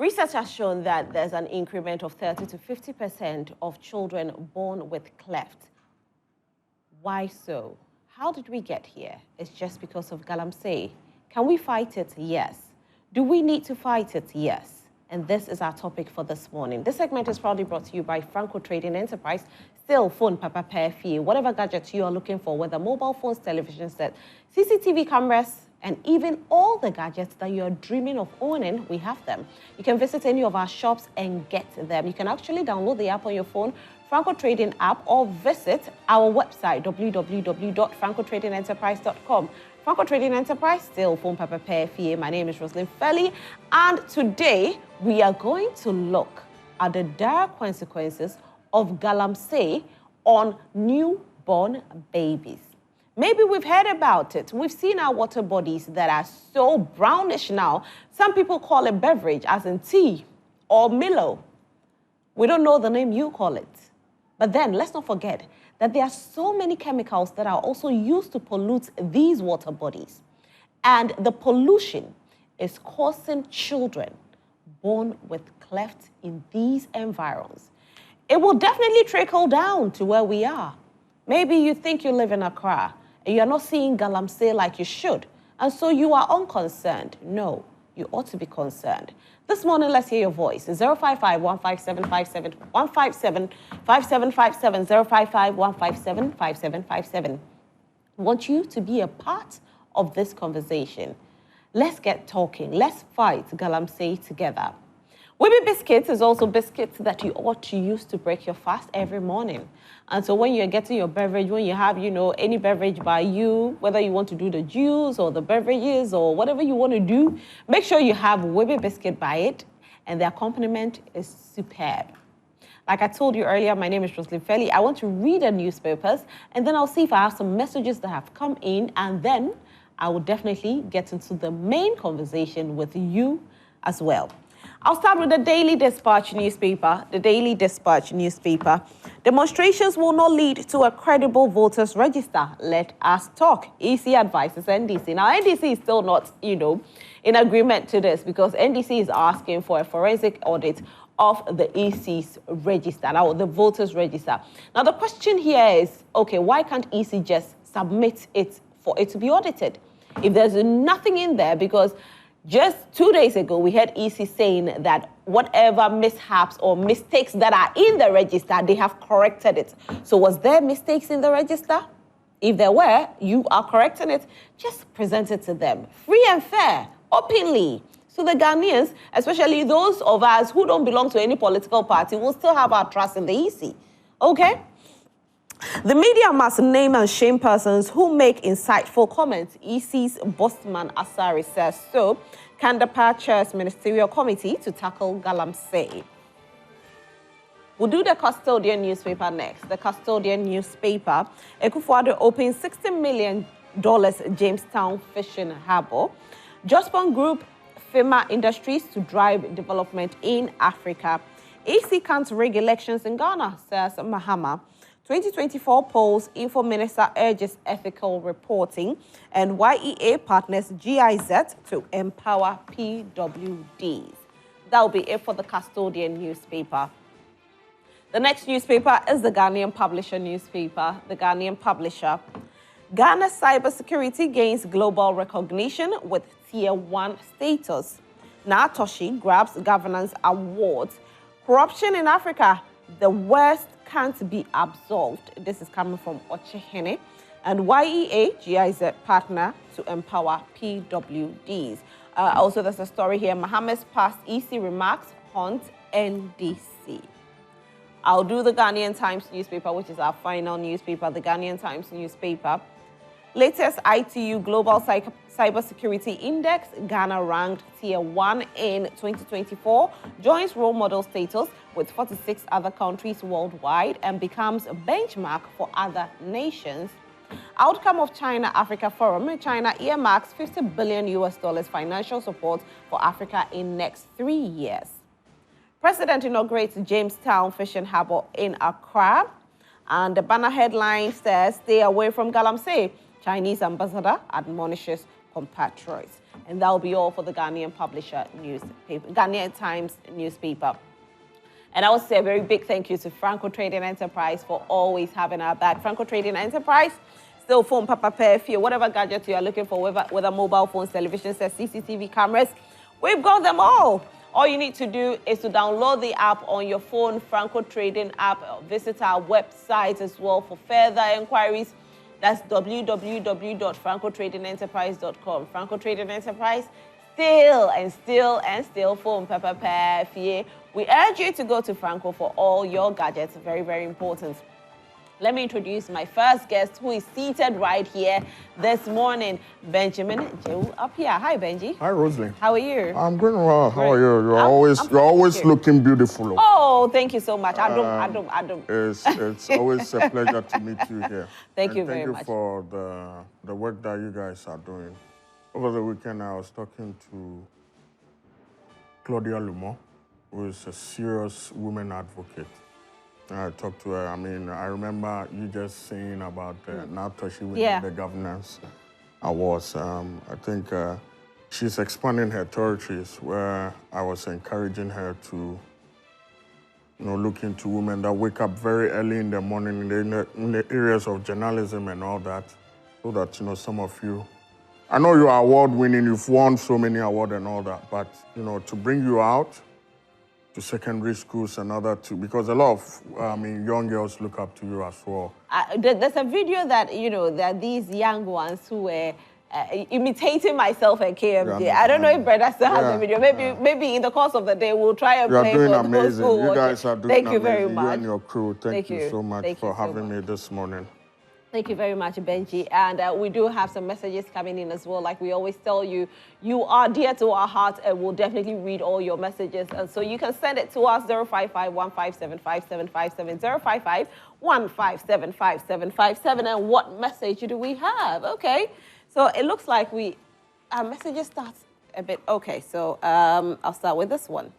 Research has shown that there's an increment of 30 to 50% of children born with cleft. Why so? How did we get here? It's just because of Galamsey. Can we fight it? Yes. Do we need to fight it? Yes. And this is our topic for this morning. This segment is proudly brought to you by Franco Trading Enterprise. Still, phone, papa, fee, whatever gadget you are looking for, whether mobile phones, television sets, CCTV cameras, and even all the gadgets that you're dreaming of owning, we have them. You can visit any of our shops and get them. You can actually download the app on your phone, Franco Trading app, or visit our website, www.francotradingenterprise.com. Franco Trading Enterprise, still phone, papa, fee. My name is Roslyn Felly, and today we are going to look at the dire consequences of Galamsey on newborn babies. Maybe we've heard about it. We've seen our water bodies that are so brownish now. Some people call it beverage, as in tea or Milo. We don't know the name you call it. But then let's not forget that there are so many chemicals that are also used to pollute these water bodies. And the pollution is causing children born with cleft in these environs. It will definitely trickle down to where we are. Maybe you think you live in Accra and you're not seeing Galamsey like you should, and so you are unconcerned. No, you ought to be concerned. This morning, let's hear your voice. 055-157-5757, 055-157-5757. I want you to be a part of this conversation. Let's get talking. Let's fight Galamsey together. Wibby biscuits is also biscuits that you ought to use to break your fast every morning. And so when you're getting your beverage, when you have, any beverage by you, whether you want to do the juice or the beverages or whatever you want to do, make sure you have Wibby biscuit by it, and the accompaniment is superb. Like I told you earlier, my name is Roslyn Felly. I want to read the newspapers, and then I'll see if I have some messages that have come in, and then I will definitely get into the main conversation with you as well. I'll start with the Daily Dispatch newspaper. The Daily Dispatch newspaper. Demonstrations will not lead to a credible voters register. Let us talk. EC advises NDC. Now, NDC is still not, in agreement to this because NDC is asking for a forensic audit of the EC's register, now the voters register. Now, the question here is, okay, why can't EC just submit it for it to be audited? If there's nothing in there, because just 2 days ago, we heard EC saying that whatever mishaps or mistakes that are in the register, they have corrected it. So was there mistakes in the register? If there were, you are correcting it, just present it to them. Free and fair, openly. So the Ghanaians, especially those of us who don't belong to any political party, will still have our trust in the EC. Okay? The media must name and shame persons who make insightful comments. EC's Bosman Asari says so. Kandapar chairs ministerial committee to tackle Galamsey. We'll do the Custodian newspaper next. The Custodian newspaper. Ekufuado opens $60 million Jamestown Fishing Harbour. Jospon Group, FEMA Industries to drive development in Africa. EC can't rig elections in Ghana, says Mahama. 2024 polls, Info Minister urges ethical reporting, and YEA partners GIZ to empower PWDs. That will be it for the Custodian newspaper. The next newspaper is the Ghanaian Publisher newspaper. The Ghanaian Publisher. Ghana's cybersecurity gains global recognition with Tier 1 status. Natoshi grabs governance awards. Corruption in Africa, the worst can't be absolved. This is coming from Ochehene. And YEA, GIZ partner to empower PWDs. Also, there's a story here. Mohammed's past EC remarks haunt NDC. I'll do the Ghanaian Times newspaper, which is our final newspaper, the Ghanaian Times newspaper. Latest ITU Global Cybersecurity Index, Ghana ranked Tier 1 in 2024, joins role model status with 46 other countries worldwide and becomes a benchmark for other nations. Outcome of China-Africa Forum, China earmarks $50 billion financial support for Africa in next 3 years. President inaugurates Jamestown Fishing Harbour in Accra. And the banner headline says, "Stay away from Galamsey. Chinese ambassador admonishes compatriots." And that will be all for the Ghanaian Publisher newspaper, Ghanaian Times newspaper. And I will say a very big thank you to Franco Trading Enterprise for always having our back. Franco Trading Enterprise, still phone, papa, pay, whatever gadget you are looking for, whether mobile phones, television sets, CCTV cameras, we've got them all. All you need to do is to download the app on your phone, Franco Trading app. Visit our website as well for further inquiries. That's www.francotradingenterprise.com. Franco Trading Enterprise, still phone, papa, fee. We urge you to go to Franco for all your gadgets. Very, very important. Let me introduce my first guest, who is seated right here this morning, Benjamin Jew up here. Hi, Benji. Hi, Rosalie. How are you? I'm doing well. How are you? You're always looking beautiful. Oh, thank you so much. Adam. It's always a pleasure to meet you here. Thank you very much. Thank you for the work that you guys are doing. Over the weekend, I was talking to Claudia Lumon, who is a serious women advocate. I talked to her. I mean, I remember you just saying about now touching with the governance awards. I think she's expanding her territories, where I was encouraging her to, look into women that wake up very early in the morning in the areas of journalism and all that, so that, some of you, I know you are award-winning, you've won so many awards and all that, but, to bring you out to secondary schools and other too, because a lot of, young girls look up to you as well. There's a video that, that these young ones who were imitating myself at KMD. I don't know if Brenda still has the video. Maybe in the course of the day, we'll try and play for those amazing. who You guys are doing Thank amazing. You very much. You and your crew, thank you so much for having me this morning. Thank you very much, Benji. And we do have some messages coming in as well. Like we always tell you, you are dear to our heart, and we'll definitely read all your messages. And so you can send it to us, 055-157-5757, 055-157-5757. And what message do we have? Okay, so it looks like our messages start a bit. Okay, so I'll start with this one.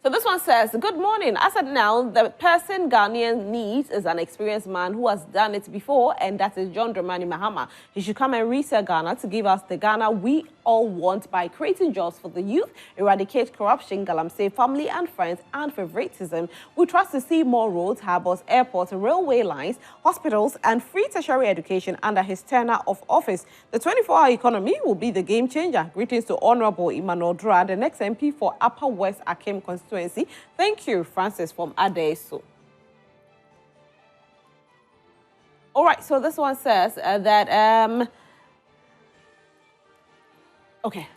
So this one says, good morning. As of now, the person Ghanaian needs is an experienced man who has done it before, and that is John Dramani Mahama. He should come and reset Ghana to give us the Ghana we all want by creating jobs for the youth, eradicate corruption, Galamsey family and friends, and favoritism. We trust to see more roads, harbours, airports, railway lines, hospitals, and free tertiary education under his tenure of office. The 24-hour economy will be the game changer. Greetings to Honourable Emmanuel Dra, the next MP for Upper West Akim constituency. Thank you, Francis from Adeso. All right, so this one says that, okay.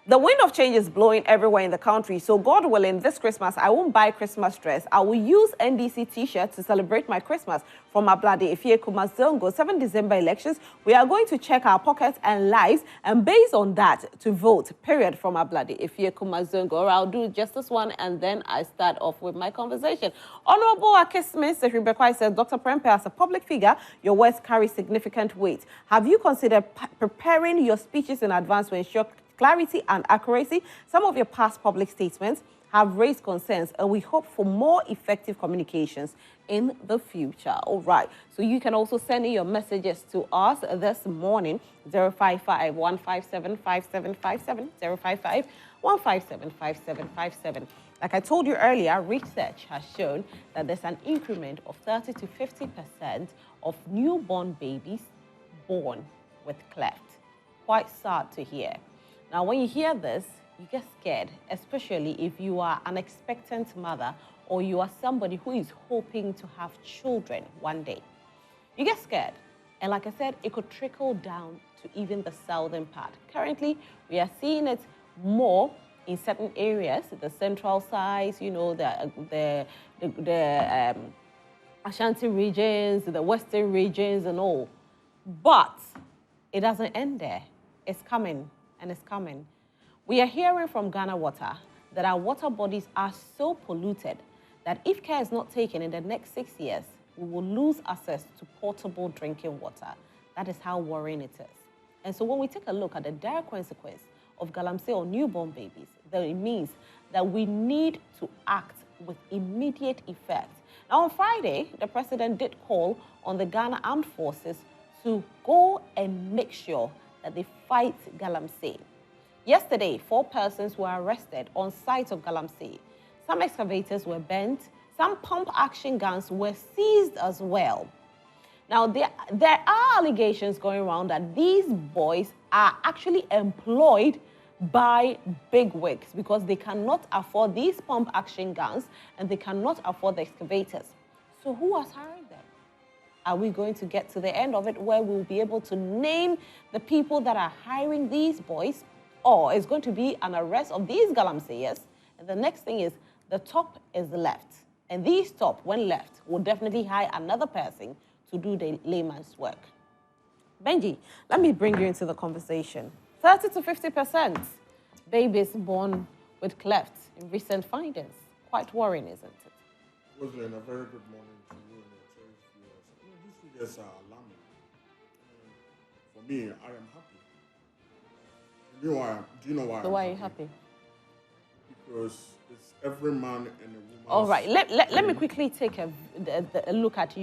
The wind of change is blowing everywhere in the country, so God willing, this Christmas, I won't buy Christmas dress. I will use NDC t-shirts to celebrate my Christmas. From Ablade Ifie Kumazongo, 7 December elections, we are going to check our pockets and lives, and based on that, to vote, period, from Ablade Ifie Kumazongo. Or I'll do just this one, and then I start off with my conversation. Honorable Akismis Rebecca says, Dr. Prempe, as a public figure, your words carry significant weight. Have you considered preparing your speeches in advance to ensure clarity and accuracy? Some of your past public statements have raised concerns, and we hope for more effective communications in the future. All right, so you can also send in your messages to us this morning, 055-157-5757, 055-157-5757. Like I told you earlier, research has shown that there's an increment of 30 to 50% of newborn babies born with cleft. Quite sad to hear. Now, when you hear this, you get scared, especially if you are an expectant mother or you are somebody who is hoping to have children one day. You get scared. And like I said, it could trickle down to even the southern part. Currently, we are seeing it more in certain areas, the central side, the Ashanti regions, the western regions and all. But it doesn't end there. It's coming. And it's coming. We are hearing from Ghana Water that our water bodies are so polluted that if care is not taken in the next 6 years, we will lose access to potable drinking water. That is how worrying it is. And so when we take a look at the dire consequence of Galamsey or newborn babies, then it means that we need to act with immediate effect. Now, on Friday, the president did call on the Ghana Armed Forces to go and make sure that they fight Galamsey. Yesterday, 4 persons were arrested on site of Galamsey. Some excavators were burnt. Some pump-action guns were seized as well. Now, there are allegations going around that these boys are actually employed by bigwigs because they cannot afford these pump-action guns and they cannot afford the excavators. So who was hiring them? Are we going to get to the end of it where we'll be able to name the people that are hiring these boys? Or is going to be an arrest of these Galamseyers? And the next thing is the top is left. And these top, when left, will definitely hire another person to do the layman's work. Benji, let me bring you into the conversation. 30 to 50% babies born with clefts in recent findings. Quite worrying, isn't it? Roslyn, a very good morning to you and your cherished viewers. These figures are alarming. For me, I am happy. Do you know why? So I'm why are you happy? happy? Because it's every man and a woman. All right, let me quickly take a look at,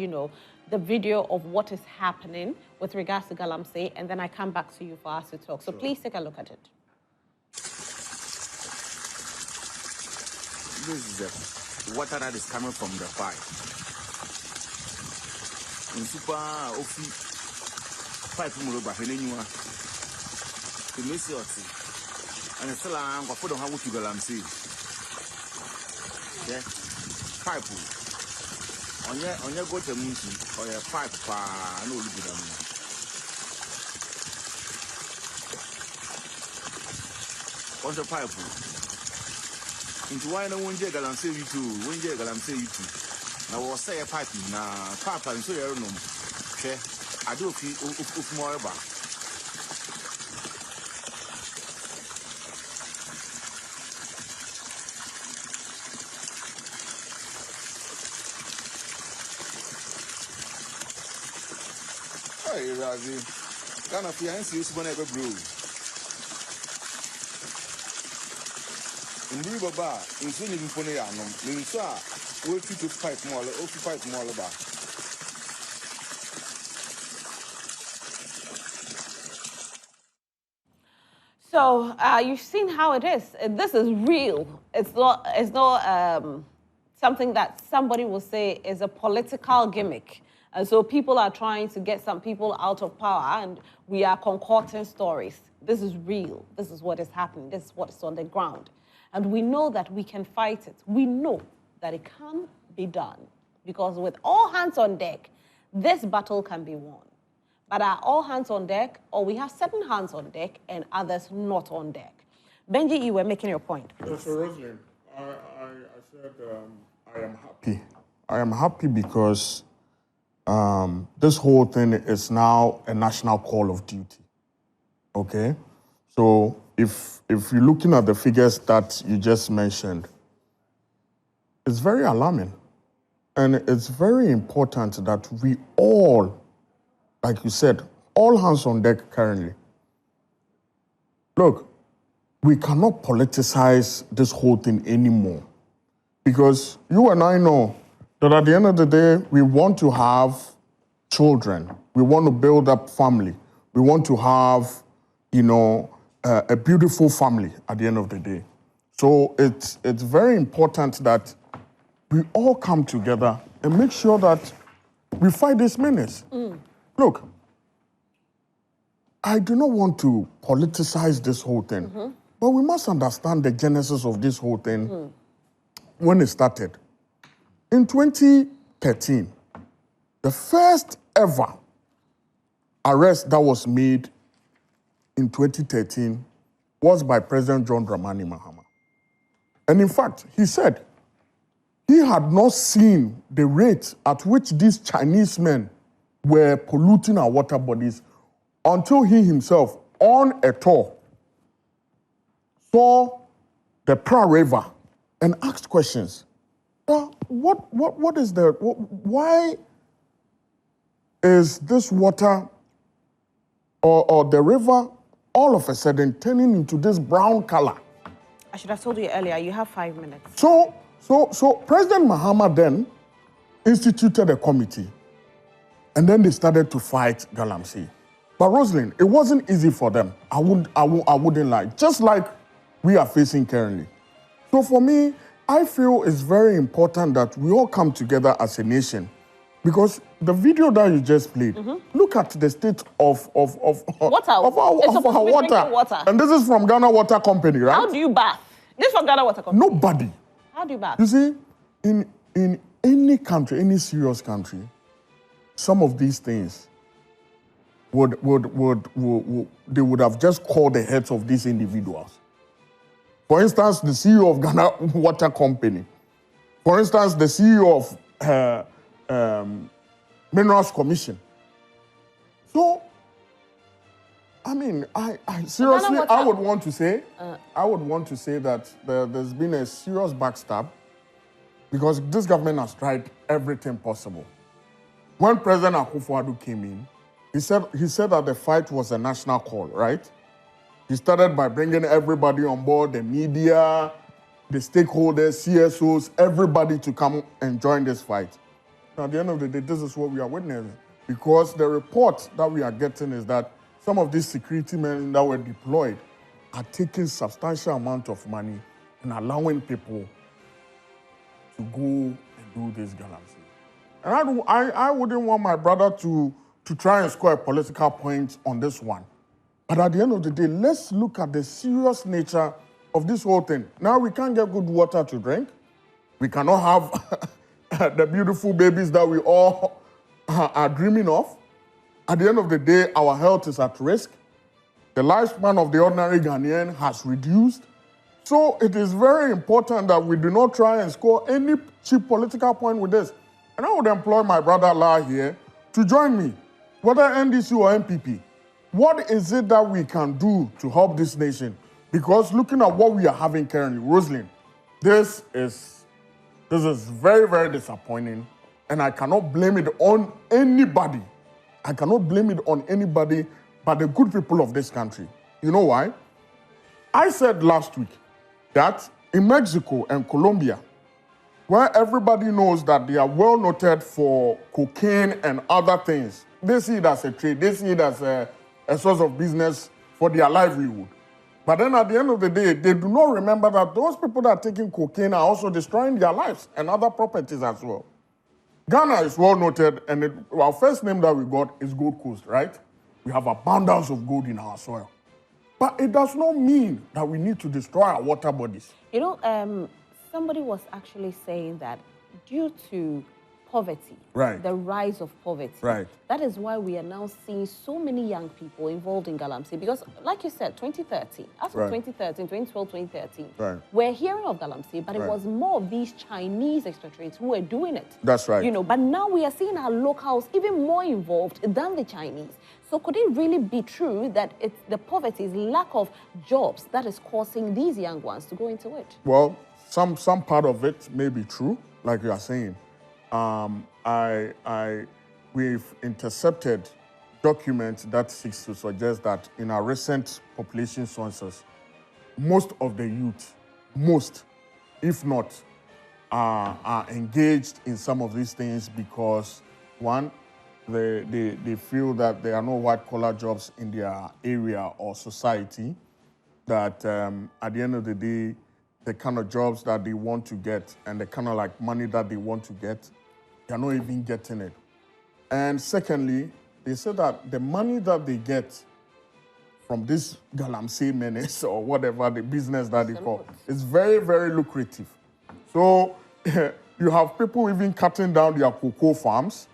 the video of what is happening with regards to Galamsey, and then I come back to you for us to talk. So please take a look at it. This is the water that is coming from the pipe. In super pipe muroba henenua. The mesioti. And it's still a put on how to Galamsey. Yeah, pipe. On your go to Munchi or your pipe, no look at them. What's the pipe? Into why no one jay Galamsey you too, one jay Galamsey you too. Now, was say a pipe now, papa, and so you know. I do feel more about. Ghana fiancé is one ever brew. In River Bar, in Swinging Ponianum, Minsa, will treat to pipe more, or to pipe more about. So you've seen how it is. This is real. It's not something that somebody will say is a political gimmick. And so people are trying to get some people out of power, and we are concocting stories. This is real. This is what is happening. This is what's on the ground. And we know that we can fight it. We know that it can be done. Because with all hands on deck, this battle can be won. But are all hands on deck, or we have certain hands on deck and others not on deck? Benji, you were making your point. Yes, so Rosalind, I said I am happy. I am happy because this whole thing is now a national call of duty. Okay? So if you're looking at the figures that you just mentioned, it's very alarming. And it's very important that we all, like you said, all hands on deck currently. Look, we cannot politicize this whole thing anymore. Because you and I know that at the end of the day, we want to have children. We want to build up family. We want to have, a beautiful family at the end of the day. So it's very important that we all come together and make sure that we fight this menace. Look, I do not want to politicize this whole thing, but we must understand the genesis of this whole thing when it started. In 2013, the first ever arrest that was made in 2013 was by President John Dramani Mahama. And in fact, he said he had not seen the rate at which these Chinese men were polluting our water bodies until he himself, on a tour, saw the Pra River and asked questions. What is why is this water or the river all of a sudden turning into this brown color? I should have told you earlier, you have 5 minutes. So President Mahama then instituted a committee, and then they started to fight Galamsey. But Rosalind, it wasn't easy for them. I wouldn't lie. Just like we are facing currently. So for me, I feel it's very important that we all come together as a nation. Because the video that you just played, look at the state of Water. our water. And this is from Ghana Water Company, right? How do you bath? This is from Ghana Water Company. Nobody. How do you bath? You see, in any country, any serious country, some of these things they would have just called the heads of these individuals. For instance, the CEO of Ghana Water Company. For instance, the CEO of Minerals Commission. So, I mean, I seriously, I would want to say that there's been a serious backstab because this government has tried everything possible. When President Akufo-Addo came in, he said that the fight was a national call, right? He started by bringing everybody on board, the media, the stakeholders, CSOs, everybody to come and join this fight. Now, at the end of the day, this is what we are witnessing. Because the report that we are getting is that some of these security men that were deployed are taking substantial amount of money and allowing people to go and do this Galamsey. And I wouldn't want my brother to try and score a political point on this one. But at the end of the day, let's look at the serious nature of this whole thing. Now we can't get good water to drink. We cannot have the beautiful babies that we all are dreaming of. At the end of the day, our health is at risk. The lifespan of the ordinary Ghanaian has reduced. So it is very important that we do not try and score any cheap political point with this. And I would employ my brother La here to join me, whether NDC or MPP. What is it that we can do to help this nation? Because looking at what we are having currently, Rosalind, this is very, very disappointing. And I cannot blame it on anybody. I cannot blame it on anybody but the good people of this country. You know why? I said last week that in Mexico and Colombia, where everybody knows that they are well noted for cocaine and other things, they see it as a trade, they see it as a source of business for their livelihood. But then at the end of the day, they do not remember that those people that are taking cocaine are also destroying their lives and other properties as well. Ghana is well noted, and our first name that we got is Gold Coast, right? We have abundance of gold in our soil. But it does not mean that we need to destroy our water bodies. You know, somebody was actually saying that due to poverty, right, the rise of poverty, right, that is why we are now seeing so many young people involved in Galamsey. Because, like you said, 2013, after right, 2013, 2012, 2013, right, we're hearing of Galamsey, but it right, was more of these Chinese expatriates who were doing it. That's right. You know, but now we are seeing our locals even more involved than the Chinese. So could it really be true that it's the poverty, is lack of jobs that is causing these young ones to go into it? Well, some part of it may be true, like you are saying. We've intercepted documents that seeks to suggest that in our recent population census, most of the youth, if not, are engaged in some of these things because, one, they feel that there are no white-collar jobs in their area or society, that at the end of the day, the kind of jobs that they want to get and the kind of like money that they want to get, they're not even getting it. And secondly, they say that the money that they get from this Galamsey menace or whatever the business that they call is very, very lucrative. So you have people even cutting down their cocoa farms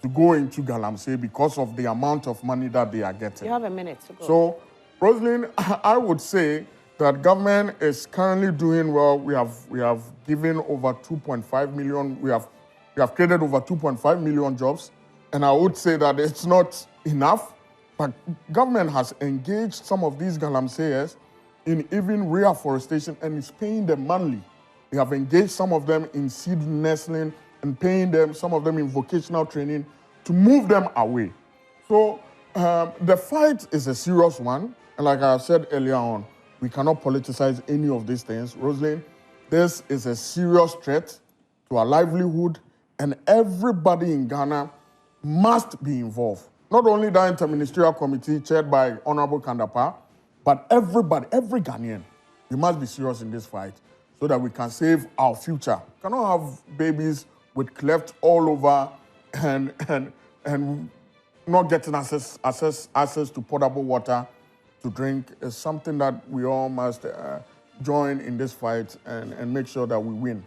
to go into Galamsey because of the amount of money that they are getting. You have a minute to go. So, Rosalind, I would say that government is currently doing well. We have given over 2.5 million. We have created over 2.5 million jobs, and I would say that it's not enough. But government has engaged some of these Galamseyers in even reforestation and is paying them monthly. They have engaged some of them in seed nestling and paying them, some of them in vocational training to move them away. So the fight is a serious one. And like I said earlier on, we cannot politicize any of these things. Rosalind, this is a serious threat to our livelihood, and everybody in Ghana must be involved. not only that interministerial committee chaired by Honorable Kandapa, but everybody, every Ghanaian, we must be serious in this fight so that we can save our future. We cannot have babies with cleft all over and not getting access to potable water to drink. Is something that we all must join in this fight and make sure that we win.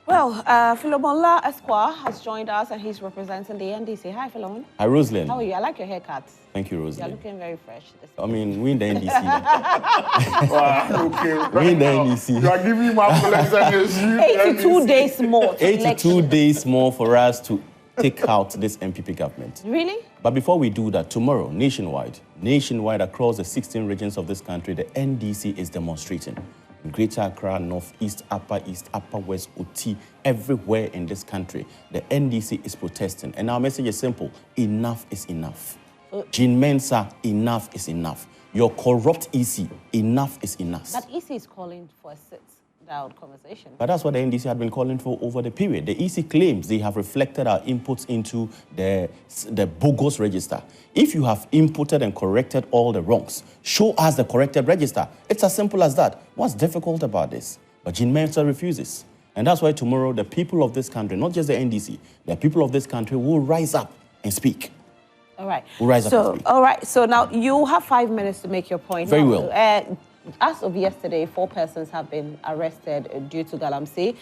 Well, Philomonla Esquire has joined us and he's representing the NDC. Hi, Philomon. Hi, Rosalind. How are you? I like your haircut. Thank you, Rosalind. You're looking very fresh. I mean, we in the NDC. Okay, We in the NDC. You are giving my 82 days more. 82 days more for us to take out this MPP government. Really? But before we do that, tomorrow, nationwide across the 16 regions of this country, the NDC is demonstrating. Greater Accra, North, East, Upper West, Oti, everywhere in this country, the NDC is protesting. And our message is simple: enough is enough. Jean Mensah, enough is enough. Your corrupt EC, enough is enough. But EC is calling for a sit-down conversation. But that's what the NDC had been calling for over the period. The EC claims they have reflected our inputs into the bogus register. If you have inputted and corrected all the wrongs, show us the corrected register. It's as simple as that. What's difficult about this? But Jean Mensah refuses. And that's why tomorrow the people of this country, not just the NDC, the people of this country will rise up and speak. All right. We'll rise up and speak. All right. So now you have 5 minutes to make your point. Very now, well. As of yesterday, 4 persons have been arrested due to Galamsey.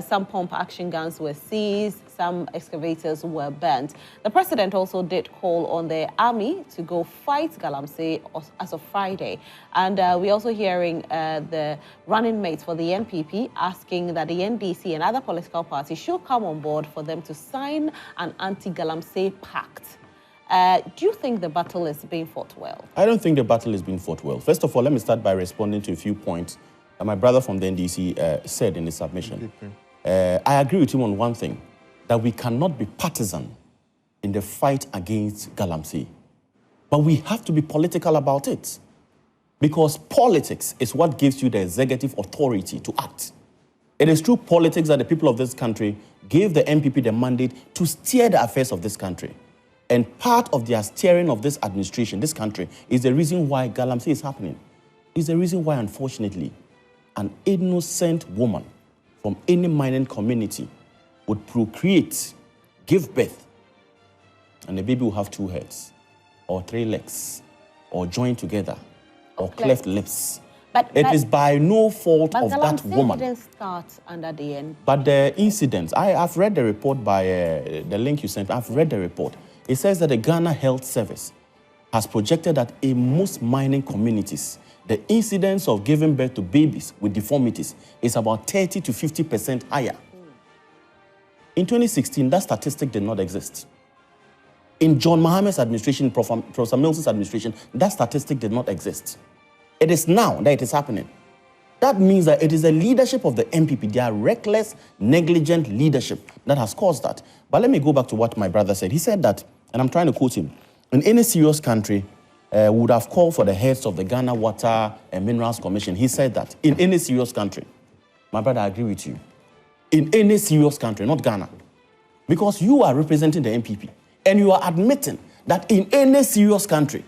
Some pump action guns were seized, some excavators were burnt. The president also did call on the army to go fight Galamsey as of Friday. And we're also hearing the running mates for the NPP asking that the NDC and other political parties should come on board for them to sign an anti-Galamsey pact. Do you think the battle is being fought well? I don't think the battle is being fought well. First of all, let me start by responding to a few points that my brother from the NDC said in his submission. I agree with him on one thing, that we cannot be partisan in the fight against Galamsey. But we have to be political about it. Because politics is what gives you the executive authority to act. It is through politics that the people of this country gave the NPP the mandate to steer the affairs of this country. And part of their steering of this administration, this country, is the reason why Galamsey is happening. It's the reason why, unfortunately, an innocent woman from any mining community would procreate, give birth, and the baby will have 2 heads, or 3 legs, or join together, or cleft lips. But it is by no fault of that woman. But Galamsey didn't start under the end. But the incidents, I've read the report by the link you sent. I've read the report. It says that the Ghana Health Service has projected that in most mining communities, the incidence of giving birth to babies with deformities is about 30 to 50% higher. In 2016, that statistic did not exist. In John Mohammed's administration, Professor Mills's administration, that statistic did not exist. It is now that it is happening. That means that it is the leadership of the NPP, their reckless, negligent leadership, that has caused that. But let me go back to what my brother said. He said that, and I'm trying to quote him, in any serious country, would have called for the heads of the Ghana Water and Minerals Commission. He said that, in any serious country. My brother, I agree with you. In any serious country, not Ghana. Because you are representing the NPP, and you are admitting that in any serious country,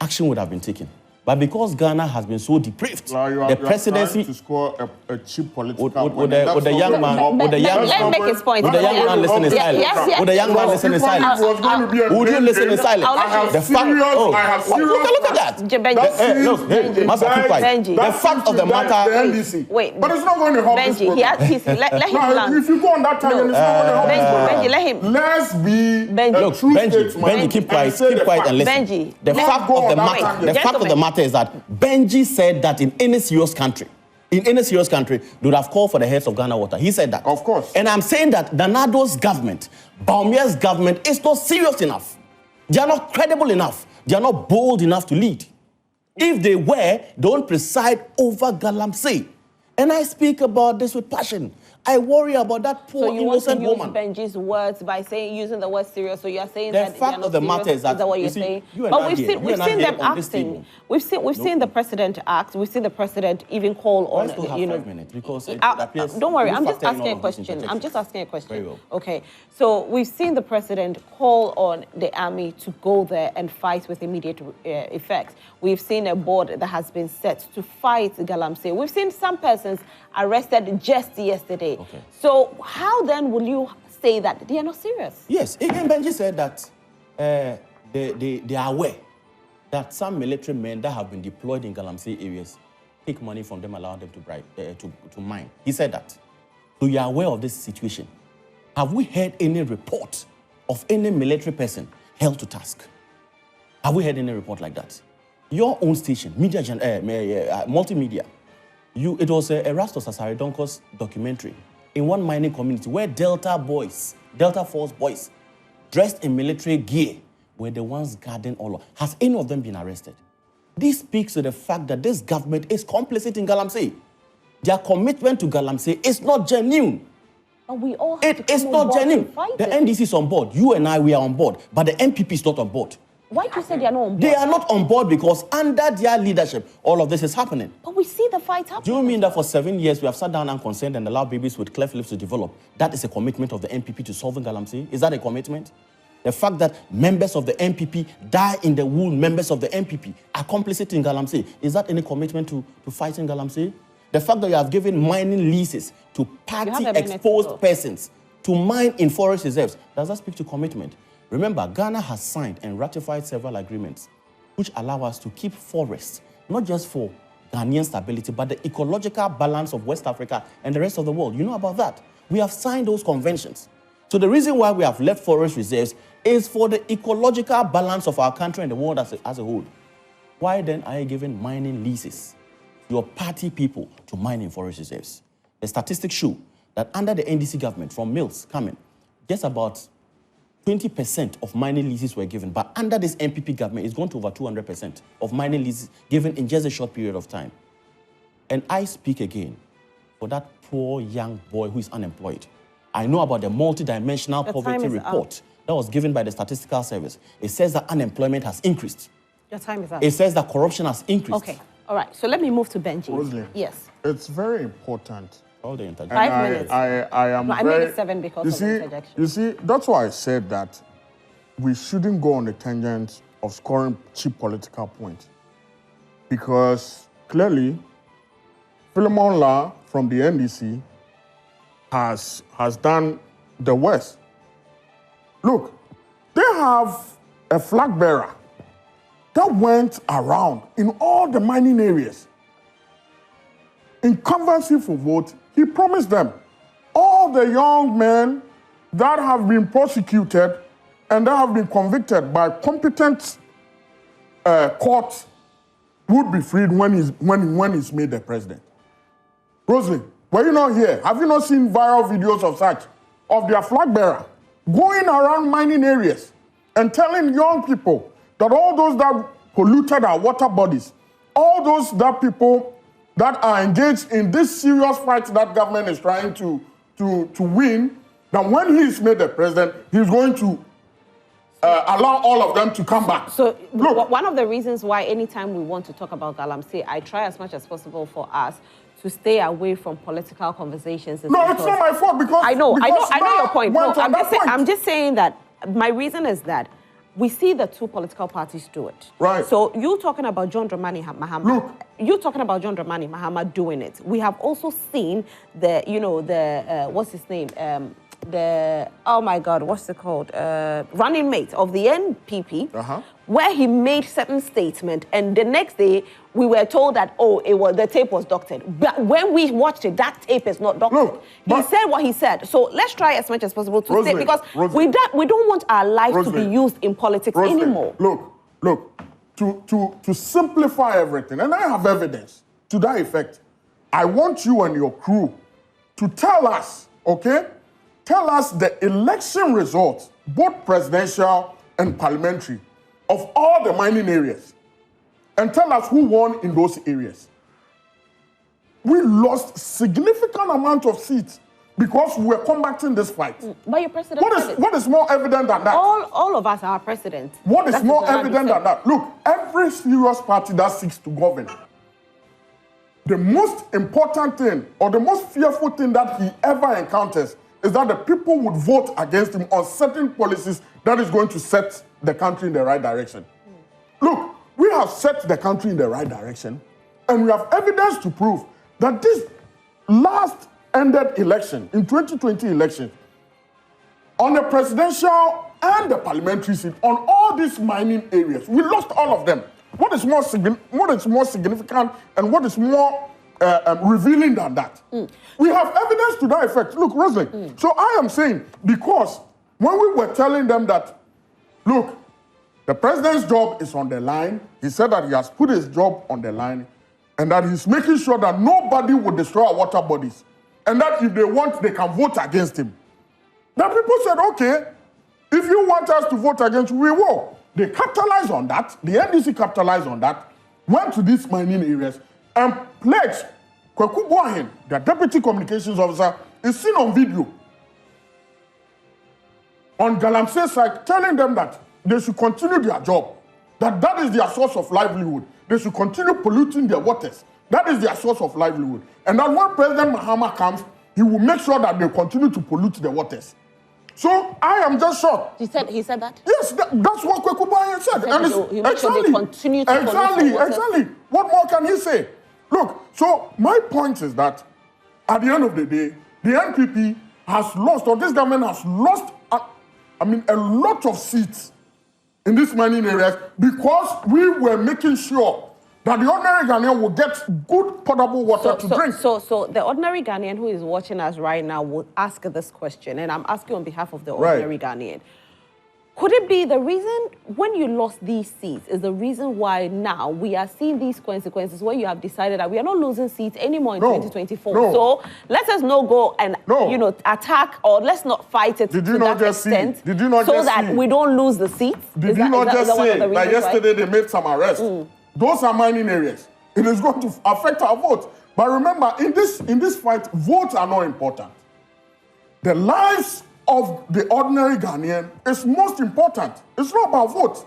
action would have been taken. But because Ghana has been so depraved, the presidency to score a cheap political point. Would the young man, let me make his point. Would the young man listen in silence? Would the young man listen in silence? Would you listen in silence? The fact, look at that. The fact of the matter. Wait, but it's not going to help this Benji, let him land. If you go on that time, it's not going to help. Benji, let him. Let's be Benji, keep quiet and listen. Benji, the fact of the matter is that Benji said that in any serious country, they would have called for the heads of Ghana Water. He said that. Of course. And I'm saying that Nanado's government, Baumia's government, is not serious enough. They are not credible enough. They are not bold enough to lead. If they were, don't preside over Galamsey. And I speak about this with passion. I worry about that poor So you want to innocent use woman. Benji's words by using the word serious. So you are saying The that fact they are of the not matter is that that what you you're see, saying? you and But I we've here, seen you and I them here on this acting. table. We've seen the president act. We've seen the president even call I on still have 5 minutes because it appears. don't worry, you I'm just factor in asking all a of these question. I'm interjections. just asking a question. Very well. Okay. So we've seen the president call on the army to go there and fight with immediate effects. We've seen a board that has been set to fight Galamsey. We've seen some persons arrested just yesterday. Okay. So how then will you say that they are not serious? Yes, again, Benji said that they are aware that some military men that have been deployed in Galamsey areas take money from them, allow them to bribe, to mine. He said that. So you are aware of this situation. Have we heard any report of any military person held to task? Have we heard any report like that? Your own station, multimedia, it was Erastus Asaridonko's documentary in one mining community where Delta Force boys, dressed in military gear, were the ones guarding all of. Has any of them been arrested? This speaks to the fact that this government is complicit in Galamsey. Their commitment to Galamsey is not genuine. But we all have It is not genuine. The NDC is on board. You and I, we are on board. But the MPP is not on board. Why do you say they are not on board? They are not on board because under their leadership, all of this is happening. But we see the fight happening. Do you mean that for 7 years we have sat down and concerned and allowed babies with cleft lips to develop? That is a commitment of the MPP to solving Galamsey? Is that a commitment? The fact that members of the MPP die in the wound, members of the MPP are complicit in Galamsey, is that any commitment to fighting Galamsey? The fact that you have given mining leases to party-exposed persons to mine in forest reserves, does that speak to commitment? Remember, Ghana has signed and ratified several agreements which allow us to keep forests, not just for Ghanaian stability, but the ecological balance of West Africa and the rest of the world. You know about that. We have signed those conventions. So the reason why we have left forest reserves is for the ecological balance of our country and the world as a whole. Why then are you giving mining leases to your party people to mine in forest reserves? The statistics show that under the NDC government, from mills coming, just about 20% of mining leases were given. But under this MPP government, it's gone to over 200% of mining leases given in just a short period of time. And I speak again for that poor young boy who is unemployed. I know about the multidimensional poverty report that was given by the Statistical Service. It says that unemployment has increased. Your time is up. It says that corruption has increased. Okay, all right. So let me move to Benji. Rosalie, Yes. it's very important. All the interjections. 5 minutes. I am No, I very, made it 7 because of the interjection. You see, that's why I said that we shouldn't go on the tangent of scoring cheap political points. Because clearly, Philemon La from the NDC has done the worst. Look, they have a flag bearer that went around in all the mining areas. In canvassing for vote, he promised them all the young men that have been prosecuted and that have been convicted by competent courts would be freed when he's made the president. Rosalie, were you not here? Have you not seen viral videos of such, of their flag bearer going around mining areas and telling young people that all those that polluted our water bodies, all those that people that are engaged in this serious fight that government is trying to win, that when he's made the president, he's going to allow all of them to come back. So look, one of the reasons why anytime we want to talk about Galamsey, I try as much as possible for us to stay away from political conversations. No, it's not my fault because I know your point. No, I'm I'm just saying that my reason is that we see the two political parties do it. Right. So you talking about John Dramani Mahama. Look. You talking about John Dramani Mahama doing it. We have also seen the, what's his name? Oh my God, what's it called? Running mate of the NPP, where he made certain statement, and the next day we were told that the tape was doctored. But when we watched it, that tape is not doctored. Look, he said what he said. So let's try as much as possible to Rosalie, say, because we don't want our life to be used in politics anymore. Look, to simplify everything, and I have evidence to that effect. I want you and your crew to tell us, okay? Tell us the election results, both presidential and parliamentary, of all the mining areas. And tell us who won in those areas. We lost significant amount of seats because we're combating this fight. But your president What is more evident than that? All of us are president. What is more evident than that? Look, every serious party that seeks to govern, the most important thing or the most fearful thing that he ever encounters is that the people would vote against him on certain policies that is going to set the country in the right direction. Look, we have set the country in the right direction, and we have evidence to prove that this last ended election, in 2020 election, on the presidential and the parliamentary seat, on all these mining areas, we lost all of them. What is more significant and what is more revealing than that? We have evidence to that effect. Look, Rosalind, so I am saying, because when we were telling them that, look, the president's job is on the line, he said that he has put his job on the line, and that he's making sure that nobody will destroy our water bodies, and that if they want, they can vote against him. The people said, okay, if you want us to vote against you, we will. They capitalized on that. The NDC capitalized on that, went to these mining areas, and pledged Kweku Boahen, the deputy communications officer, is seen on video on Galamsey side, telling them that they should continue their job, that is their source of livelihood. They should continue polluting their waters. That is their source of livelihood. And that when President Mahama comes, he will make sure that they continue to pollute the waters. So I am just shocked. He said that? Yes, that's what Kweku Boahen said. He makes sure they continue to pollute the waters. Exactly. What more can he say? Look, so my point is that at the end of the day, the NPP has lost, or this government has lost, a lot of seats in these mining areas because we were making sure that the ordinary Ghanaian will get good potable water to drink. So the ordinary Ghanaian who is watching us right now will ask this question, and I'm asking on behalf of the ordinary Ghanaian. Could it be the reason when you lost these seats is the reason why now we are seeing these consequences where you have decided that we are not losing seats anymore in 2024? No. So let us not go and attack, or let's not fight it to that extent. Did you not so just that see? we don't lose the seats? Did you not just say that yesterday they made some arrests? Those are mining areas. It is going to affect our vote. But remember, in this fight, votes are not important. The lives of the ordinary Ghanaian is most important. It's not about votes.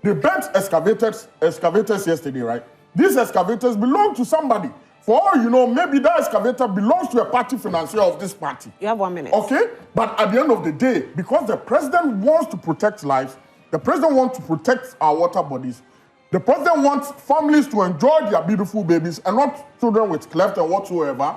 They burnt excavators yesterday, right? These excavators belong to somebody. For all you know, maybe that excavator belongs to a party financier of this party. You have 1 minute. Okay? But at the end of the day, because the president wants to protect lives, the president wants to protect our water bodies, the president wants families to enjoy their beautiful babies and not children with cleft and whatsoever,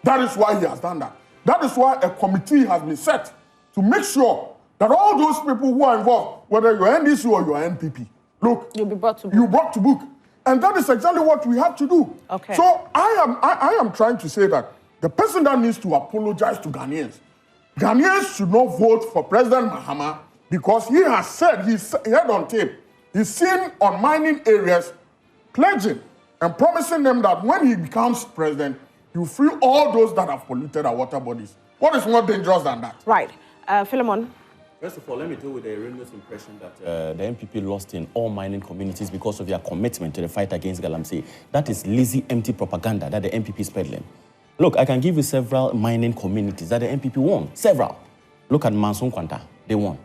that is why he has done that. That is why a committee has been set to make sure that all those people who are involved, whether you're NDC or you're NPP, look, you'll be brought to book. You're brought to book. And that is exactly what we have to do. Okay. So I am trying to say that the person that needs to apologize to Ghanaians should not vote for President Mahama because he has said, he had on tape, he's seen on mining areas pledging and promising them that when he becomes president, he will free all those that have polluted our water bodies. What is more dangerous than that? Right. Philemon. First of all, let me deal with the erroneous impression that the NPP lost in all mining communities because of their commitment to the fight against Galamsey. That is lazy, empty propaganda that the NPP is peddling. Look, I can give you several mining communities that the NPP won. Several. Look at Manson Kwanta. They won.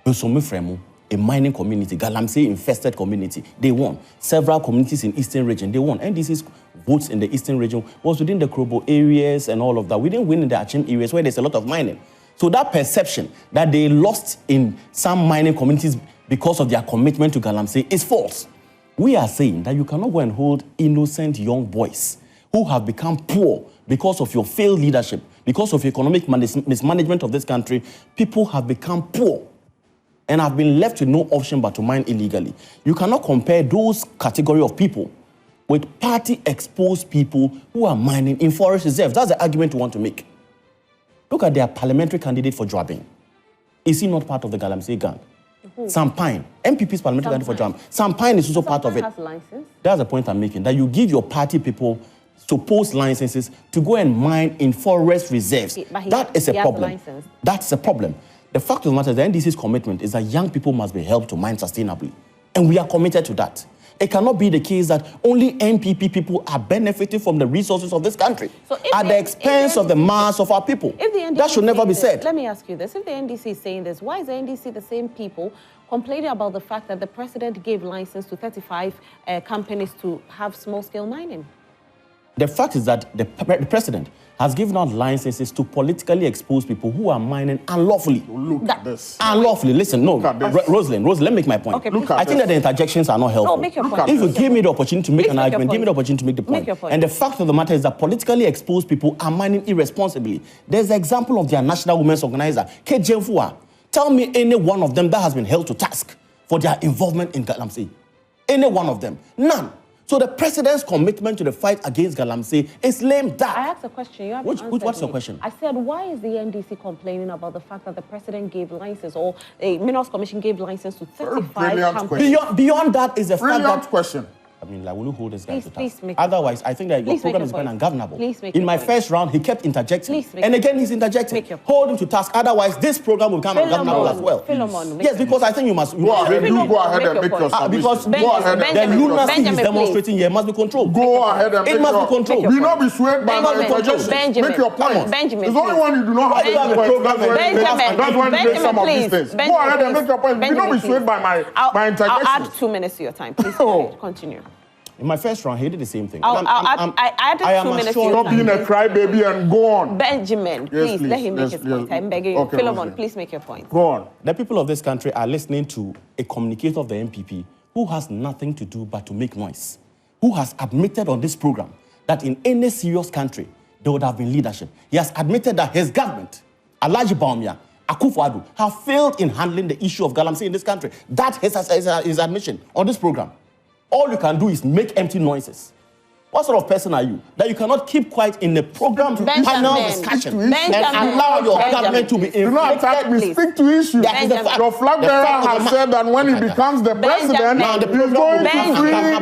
Busomu Fremu, a mining community, Galamsey infested community, they won. Several communities in Eastern region, they won. And this is votes in the Eastern region was within the Krobo areas and all of that. We didn't win in the Achin areas where there's a lot of mining. So that perception that they lost in some mining communities because of their commitment to Galamsey is false. We are saying that you cannot go and hold innocent young boys who have become poor because of your failed leadership, because of economic mismanagement of this country. People have become poor and have been left with no option but to mine illegally. You cannot compare those category of people with party-exposed people who are mining in forest reserves. That's the argument you want to make. Look at their parliamentary candidate for Joabin. Is he not part of the Galamsey gang? Sampine, MPP's parliamentary candidate for Joabin. Sampine is also part of it. Has license? That's the point I'm making, that you give your party people supposed licenses to go and mine in forest reserves. That is a problem. That's a problem. The fact of the matter is the NDC's commitment is that young people must be helped to mine sustainably. And we are committed to that. It cannot be the case that only NPP people are benefiting from the resources of this country at the expense of the mass of our people. That should never be said. Let me ask you this. If the NDC is saying this, why is the NDC the same people complaining about the fact that the president gave license to 35 companies to have small-scale mining? The fact is that the president has given out licenses to politically expose people who are mining unlawfully. Look at this. Unlawfully. Listen, no, Rosalind, let me make my point. Okay, I think that the interjections are not helpful. No, make your point. If you give me the opportunity to make an argument, give me the opportunity to make the point. Make your point. And the fact of the matter is that politically exposed people are mining irresponsibly. There's the example of their national women's organizer, Kate Jemfua. Tell me any one of them that has been held to task for their involvement in Galamsey. Any one of them. None. So the president's commitment to the fight against Galamsey is lame duck. I asked a question. You haven't answered What's me. your question? I said, why is the NDC complaining about the fact that the president gave license or a Minerals Commission gave license to 35 brilliant companies? Beyond that is the fact Brilliant that... question. I mean, like, will you hold this guy to Please task? make your Otherwise, point. I think that your Please make program your is quite point. ungovernable. Please make In your my point. first round, he kept interjecting. Please make And your again, point. he's interjecting. Make your point. Hold him to task. Otherwise, this program will become ungovernable as well. Philemon, make Yes, your because I think you must... Go ahead, you go ahead and make your point. Because submission. Go ahead and the Benjamin, lunacy he's please. demonstrating here must be controlled. Go ahead and It make must be your controlled. Make Do your not be swayed by my Benjamin, interjections. Benjamin, Make your point. Benjamin, It's only please. when you do not have Benjamin, the points. That's when Benjamin, that's when you make some of these please. things. Go Benjamin, ahead and make your point. Do not be Benjamin, swayed by my I'll interjections. add 2 minutes to your time. Please Oh. continue. In my first round, he did the same thing. I added 2 minutes to your Stop time. being a crybaby and go on. Benjamin, please, let him make his yes. point. I'm begging you. Okay, Philemon, Rosie. please make your point. Go on. The people of this country are listening to a communicator of the MPP who has nothing to do but to make noise, who has admitted on this program that in any serious country, there would have been leadership. He has admitted that his government, Alhaji Bawumia, Akufo-Addo, have failed in handling the issue of Galamsey in this country. That is his admission on this program. All you can do is make empty noises. What sort of person are you? That you cannot keep quiet in the program panel discussion and allow your government to be Do not attack me. Please. Speak to issues. That is the fact. Your flag bearer has said that when he becomes the president, he's going to free the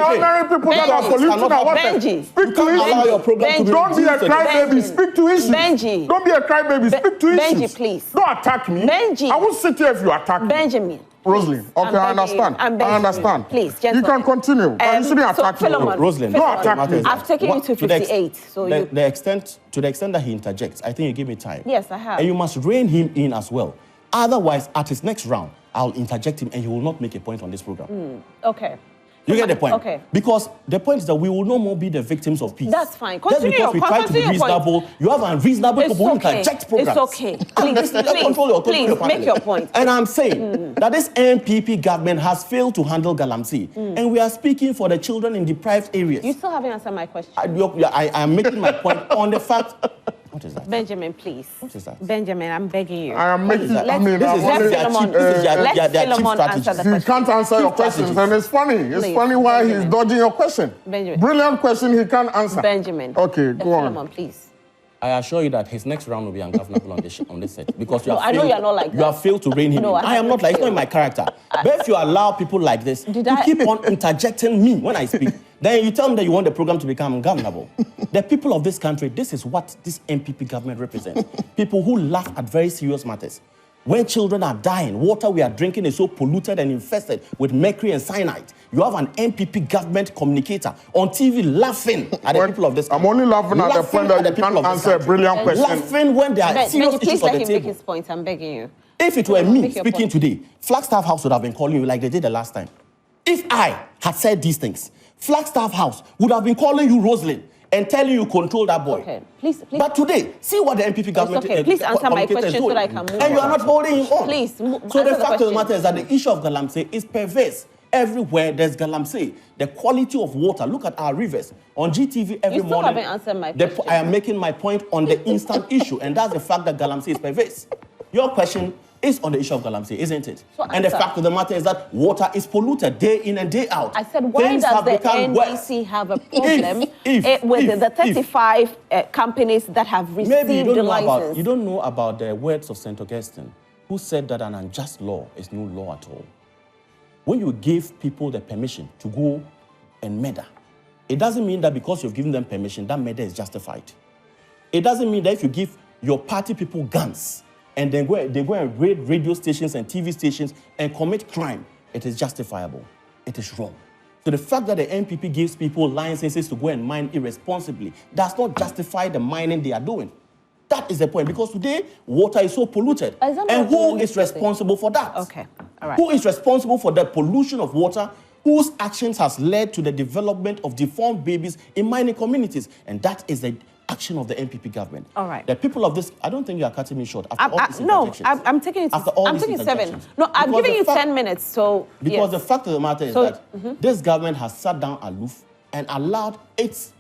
ordinary people that are polluting our water. Benji. Speak to allow your issues. program to be Don't be a reduced. crybaby. Speak to issues. Benji. Don't be a crybaby. Speak to Benji, issues. please. Don't attack me. Benji. I won't sit here if you attack me. Benjamin. Rosalind, okay, I understand. I'm begging I understand. you. Please, you gentlemen. can continue. But you shouldn't attack me. Philemon, Rosalind, Don't attack me. I've taken you to 58, so you... to the extent that he interjects, I think you give me time. Yes, I have. And you must rein him in as well. Otherwise, at his next round, I'll interject him and he will not make a point on this program. Okay. You get the point? Okay. Because the point is that we will no more be the victims of peace. That's fine. Just because we try to be reasonable, you have unreasonable people who interject programs. It's okay. Please, please make your point. And I'm saying that this NPP government has failed to handle Galamsey. And we are speaking for the children in deprived areas. You still haven't answered my question. I am making my point on the fact... What is that? Benjamin, please. What is that? Benjamin, I'm begging you. I am making. that? I mean, This I'm is only- Let their Philemon answer the He question. can't answer your questions, and it's funny. It's Please, funny why Benjamin. he's dodging your question. Benjamin. Brilliant question, he can't answer. Benjamin. Okay, go on. Philemon, please. I assure you that his next round will be ungovernable on this set because you No, have I know failed, you're not like you that. have failed to rein him No, in. I I am not like, it's not in haven't my character. But if you allow people like this to keep on interjecting me when I speak, then you tell me that you want the program to become ungovernable. The people of this country, this is what this MPP government represents. People who laugh at very serious matters. When children are dying, water we are drinking is so polluted and infested with mercury and cyanide. You have an MPP government communicator on TV laughing at the people of this country. I'm only laughing at the point that you can't answer a brilliant question. Laughing when there are serious Benji, issues please on let the him make table. his point. I'm begging you. If it were me Make your speaking point. today, Flagstaff House would have been calling you like they did the last time. If I had said these things, Flagstaff House would have been calling you Rosalind and telling you control that boy. Okay, please. But today, see what the MPP government... okay. Please answer my communicator is question so doing. that I can move And you are on. not holding him on. Please, So answer the the fact of the question. matter is that the issue of Galamsey is perverse. Everywhere there's Galamsey. The quality of water, look at our rivers. On GTV every You still morning... haven't answered my question. I am making my point on the instant issue, and that's the fact that Galamsey is perverse. Your question is on the issue of Galamsey, isn't it? So and the answer. fact of the matter is that water is polluted day in and day out. I said, why Things does have the become worse. NDC have a problem If with the 35 companies that have received Maybe you don't the know license? you don't know about the words of St. Augustine, who said that an unjust law is no law at all. When you give people the permission to go and murder, it doesn't mean that because you've given them permission, that murder is justified. It doesn't mean that if you give your party people guns and they go and raid radio stations and TV stations and commit crime, it is justifiable. it is wrong. So the fact that the NPP gives people licenses to go and mine irresponsibly does not justify the mining they are doing. That is the point, because today water is so polluted. And who is responsible for that? Okay, all right. Who is responsible for the pollution of water? Whose actions has led to the development of deformed babies in mining communities? And that is the action of the NPP government. All right. The people of this, I don't think you are cutting me short. After all these no, interjections. I'm taking it. I'm taking 7. No, I'm giving you 10 minutes. So because the fact of the matter is that this government has sat down aloof and allowed its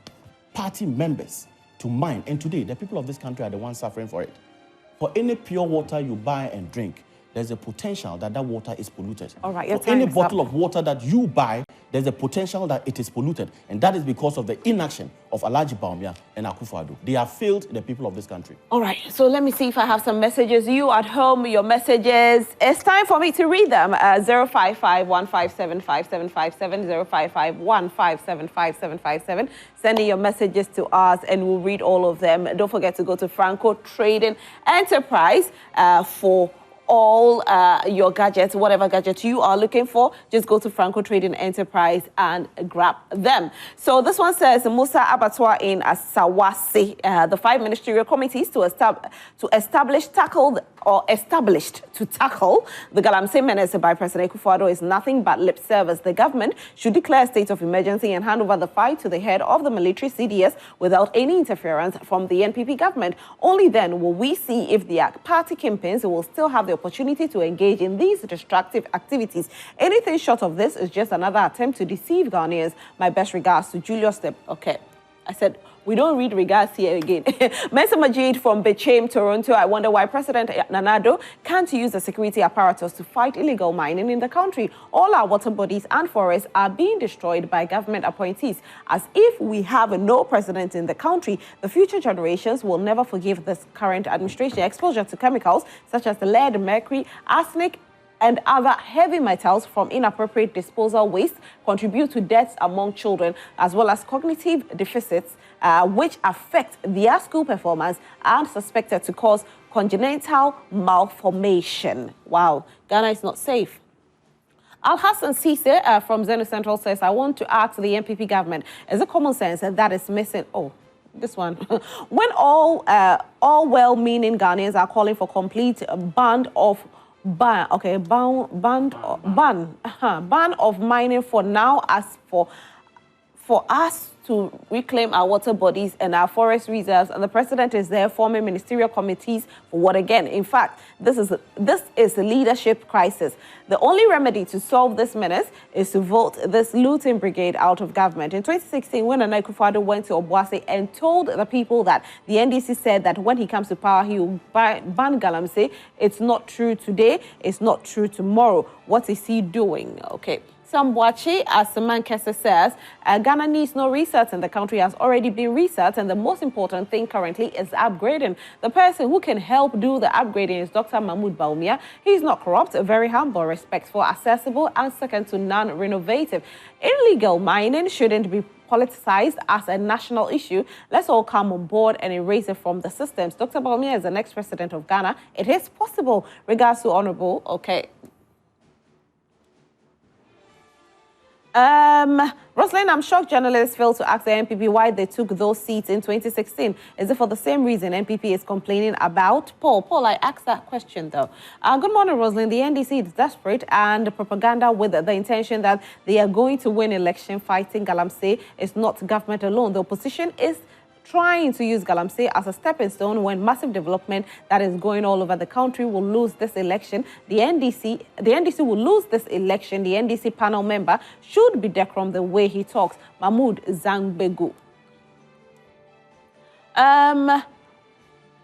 party members to mine. And today, the people of this country are the ones suffering for it. For any pure water you buy and drink, there's a potential that that water is polluted. All right, your for time any is bottle up. of water that you buy, there's a potential that it is polluted. And that is because of the inaction of Alhaji Bawumia and Akufo-Addo. They have failed the people of this country. All right, so let me see if I have some messages. You at home, your messages. It's time for me to read them. 055-157-5757, 055-157-5757. Send in your messages to us and we'll read all of them. Don't forget to go to Franco Trading Enterprise for all your gadgets, whatever gadget you are looking for, just go to Franco Trading Enterprise and grab them. So this one says, Musa Abattoir in Asawasi, the 5 ministerial committees established to tackle the Galamsey menace by President Akufo-Addo is nothing but lip service. The government should declare a state of emergency and hand over the fight to the head of the military CDS without any interference from the NPP government. Only then will we see if the party kingpins will still have the opportunity to engage in these destructive activities. Anything short of this is just another attempt to deceive Ghanaians. My best regards to Julius Step. Okay, I said we don't read regards here again. Mensa Majid from Bechem, Toronto. I wonder why President Nanado can't use the security apparatus to fight illegal mining in the country. All our water bodies and forests are being destroyed by government appointees. As if we have no president in the country, the future generations will never forgive this current administration. Exposure to chemicals such as lead, mercury, arsenic, and other heavy metals from inappropriate disposal waste contribute to deaths among children, as well as cognitive deficits, which affect their school performance and suspected to cause congenital malformation. Wow, Ghana is not safe. Al-Hassan Sise from Zenu Central says, I want to ask the NPP government, is it common sense that is missing? Oh, this one. When all well-meaning Ghanaians are calling for complete ban of mining for now, as for us to reclaim our water bodies and our forest reserves, and the president is there forming ministerial committees for what again? In fact, this is a leadership crisis. The only remedy to solve this menace is to vote this looting brigade out of government. In 2016, when Nana Akufo-Addo went to Obuasi and told the people that the NDC said that when he comes to power, he will ban Galamsey, it's not true today, it's not true tomorrow. What is he doing? Okay. Sambuachi, as Mankese says, Ghana needs no research and the country has already been researched, and the most important thing currently is upgrading. The person who can help do the upgrading is Dr. Mahmoud Bawumia. He's not corrupt, very humble, respectful, accessible, and second to none, renovative. Illegal mining shouldn't be politicized as a national issue. Let's all come on board and erase it from the systems. Dr. Bawumia is the next president of Ghana. It is possible. Regards to Honorable. Okay. Rosalind, I'm shocked journalists failed to ask the NPP why they took those seats in 2016. Is it for the same reason NPP is complaining about? Paul, I asked that question though. Good morning, Rosalind. The NDC is desperate and propaganda with the intention that they are going to win election fighting Galamsey is not government alone. The opposition is trying to use Galamsey as a stepping stone when massive development that is going all over the country will lose this election. The NDC will lose this election. The NDC panel member should be decorum the way he talks. Mahmoud Zangbegu.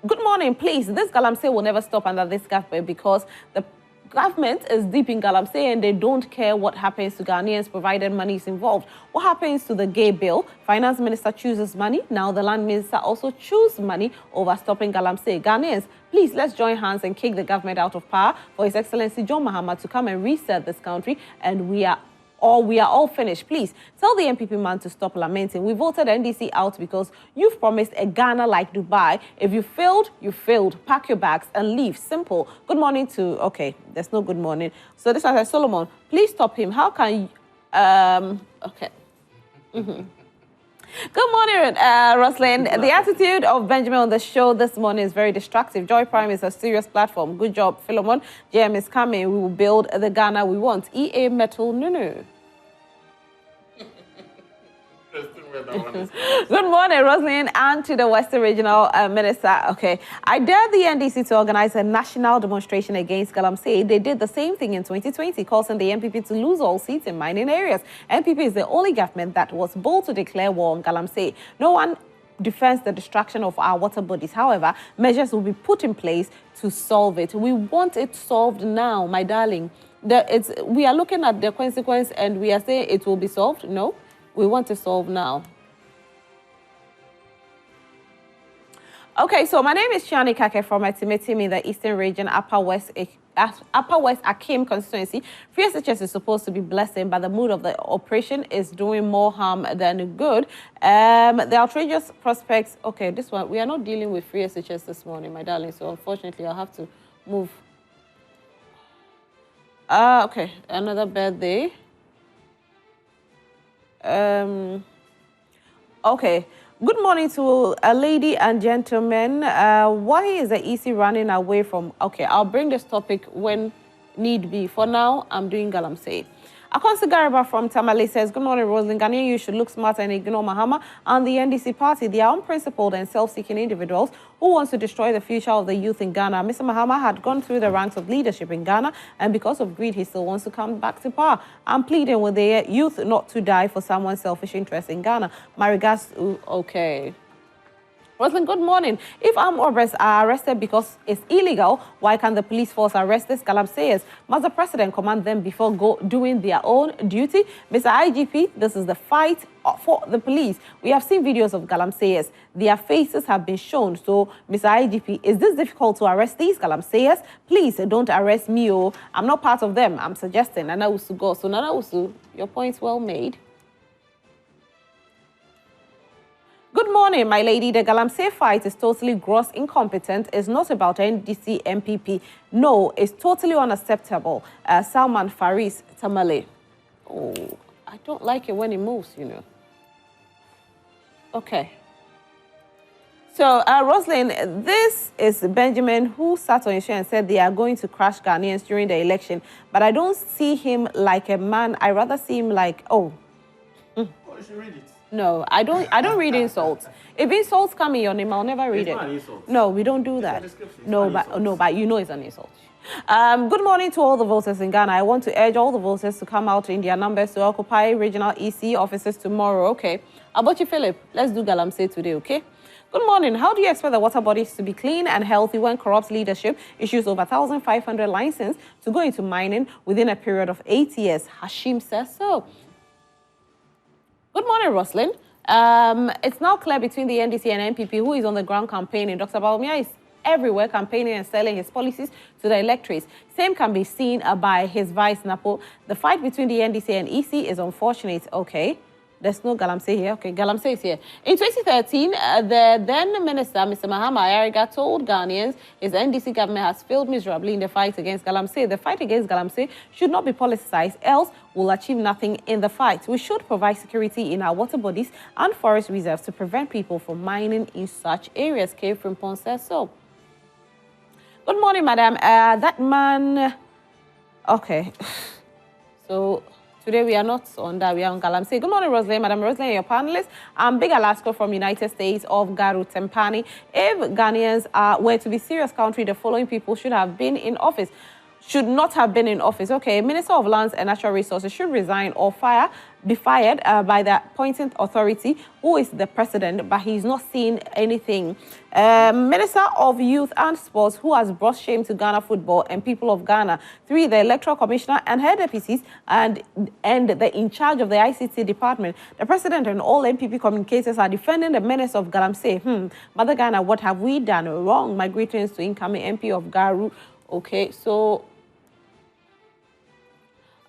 Good morning, please. This Galamsey will never stop under this government because the government is deep in Galamsey and they don't care what happens to Ghanaians provided money is involved. What happens to the gay bill? Finance minister chooses money. Now the land minister also chooses money over stopping Galamsey. Ghanaians, please let's join hands and kick the government out of power for His Excellency John Mahama to come and reset this country, and we are all finished. Please tell the NPP man to stop lamenting. We voted NDC out because you've promised a Ghana like Dubai. If you failed, you failed. Pack your bags and leave. Simple. Good morning to, okay, there's no good morning. So this one says, Solomon, please stop him. How can Okay. Good morning, Roslyn. The attitude of Benjamin on the show this morning is very destructive. Joy Prime is a serious platform. Good job, Philemon. JM is coming. We will build the Ghana we want. EA Metal Nunu. Good morning, Roslyn, and to the Western Regional Minister. Okay, I dare the NDC to organize a national demonstration against Galamsey. They did the same thing in 2020, causing the NPP to lose all seats in mining areas. NPP is the only government that was bold to declare war on Galamsey. No one defends the destruction of our water bodies. However, measures will be put in place to solve it. We want it solved now, my darling. We are looking at the consequence and we are saying it will be solved. No. We want to solve now. Okay, so my name is Chiani Kake from Etimetim in the Eastern Region, Upper West Akim constituency. Free SHS is supposed to be blessing, but the mood of the operation is doing more harm than good. The outrageous prospects. Okay, this one, we are not dealing with free SHS this morning, my darling, so unfortunately I'll have to move. Okay, another birthday. Okay. Good morning to a lady and gentlemen. Why is the EC running away from... Okay, I'll bring this topic when need be. For now, I'm doing Galamsey. Akonsi Gariba from Tamale says, good morning, Rosalind. Ghanaian, you should look smart and ignore Mahama and the NDC party. They are unprincipled and self-seeking individuals who wants to destroy the future of the youth in Ghana. Mr. Mahama had gone through the ranks of leadership in Ghana, and because of greed, he still wants to come back to power. I'm pleading with the youth not to die for someone's selfish interest in Ghana. My regards to... Okay. Rosalind, good morning. If armed robbers are arrested because it's illegal, why can't the police force arrest these Galamseyers? Must the president command them before doing their own duty? Mr. IGP, this is the fight for the police. We have seen videos of Galamseyers. Their faces have been shown. So, Mr. IGP, is this difficult to arrest these Galamseyers? Please don't arrest me. Oh, I'm not part of them. I'm suggesting Nana Usu go. So, Nana Usu, your point's well made. Good morning, my lady. The Galamsey fight is totally gross incompetent. It's not about NDC MPP. No, it's totally unacceptable. Salman Faris Tamale. Oh, I don't like it when it moves, you know. Okay. So, Rosalind, this is Benjamin who sat on your show and said they are going to crush Ghanaians during the election. But I don't see him like a man. I rather see him like, oh. Oh, you should read it. No, I don't read insults. If insults come in your name, I'll never read it. Not an insult. No, we don't do that. No, but you know it's an insult. Good morning to all the voters in Ghana. I want to urge all the voters to come out in their numbers to occupy regional EC offices tomorrow. Okay. How about you, Philip? Let's do Galamsey today, okay? Good morning. How do you expect the water bodies to be clean and healthy when corrupt leadership issues over 1,500 licenses to go into mining within a period of 8 years? Hashim says so. Good morning, Roslyn. It's now clear between the NDC and NPP who is on the ground campaigning. Dr. Bawumia is everywhere campaigning and selling his policies to the electorates. Same can be seen by his vice, Napo. The fight between the NDC and EC is unfortunate. Okay. There's no Galamsey here. Okay, Galamsey is here. In 2013, the then Minister, Mr. Mahama Ayariga, told Ghanaians his NDC government has failed miserably in the fight against Galamsey. The fight against Galamsey should not be politicized, else we'll achieve nothing in the fight. We should provide security in our water bodies and forest reserves to prevent people from mining in such areas. K. Frimpon says so. Good morning, madam. That man... Okay. So... Today, we are not on that. We are on Galamsey. Good morning, Roslyn. Madam Roslyn, your panelist. I'm Big Alaska from United States of Garu Tempani. If Ghanaians were to be serious country, the following people should have been in office. Should not have been in office. Okay, Minister of Lands and Natural Resources should resign or be fired by the appointing authority, who is the president, but he's not seeing anything. Minister of Youth and Sports, who has brought shame to Ghana football and people of Ghana. 3, the Electoral Commissioner and her deputies, and the in charge of the ICT department. The president and all MPP communicators are defending the menace of Galamsey. Mother Ghana, what have we done wrong? My greetings to incoming MP of Garu. Okay, so...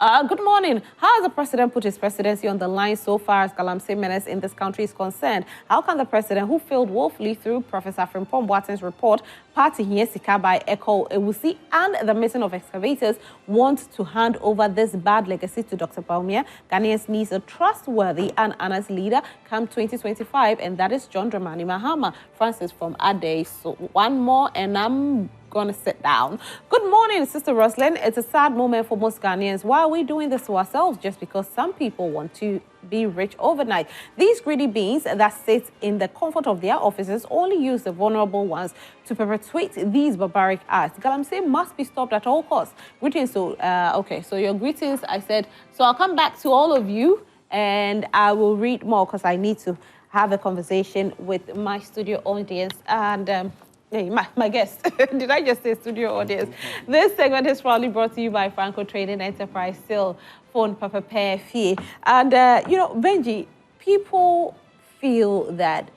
Good morning. How has the president put his presidency on the line so far as Galamsey menace in this country is concerned? How can the president, who failed woefully through Professor Frimpong Boateng's report, Party Hiesika by Echo Ewusi, and the missing of excavators, want to hand over this bad legacy to Dr. Baumia? Ghanaians needs a trustworthy and honest leader come 2025, and that is John Dramani Mahama. Francis from Ade. So one more, and I'm gonna sit down. Good morning, Sister Roslyn. It's a sad moment for most Ghanaians. Why are we doing this to ourselves? Just because some people want to be rich overnight. These greedy beings that sit in the comfort of their offices only use the vulnerable ones to perpetuate these barbaric acts. Galamsey must be stopped at all costs. Greetings. So, okay, so your greetings, I said. So I'll come back to all of you and I will read more because I need to have a conversation with my studio audience and hey, my guest. Did I just say studio audience? This segment is proudly brought to you by Franco Trading Enterprise, still phone Papa Pay Fee. And, you know, Benji, people feel that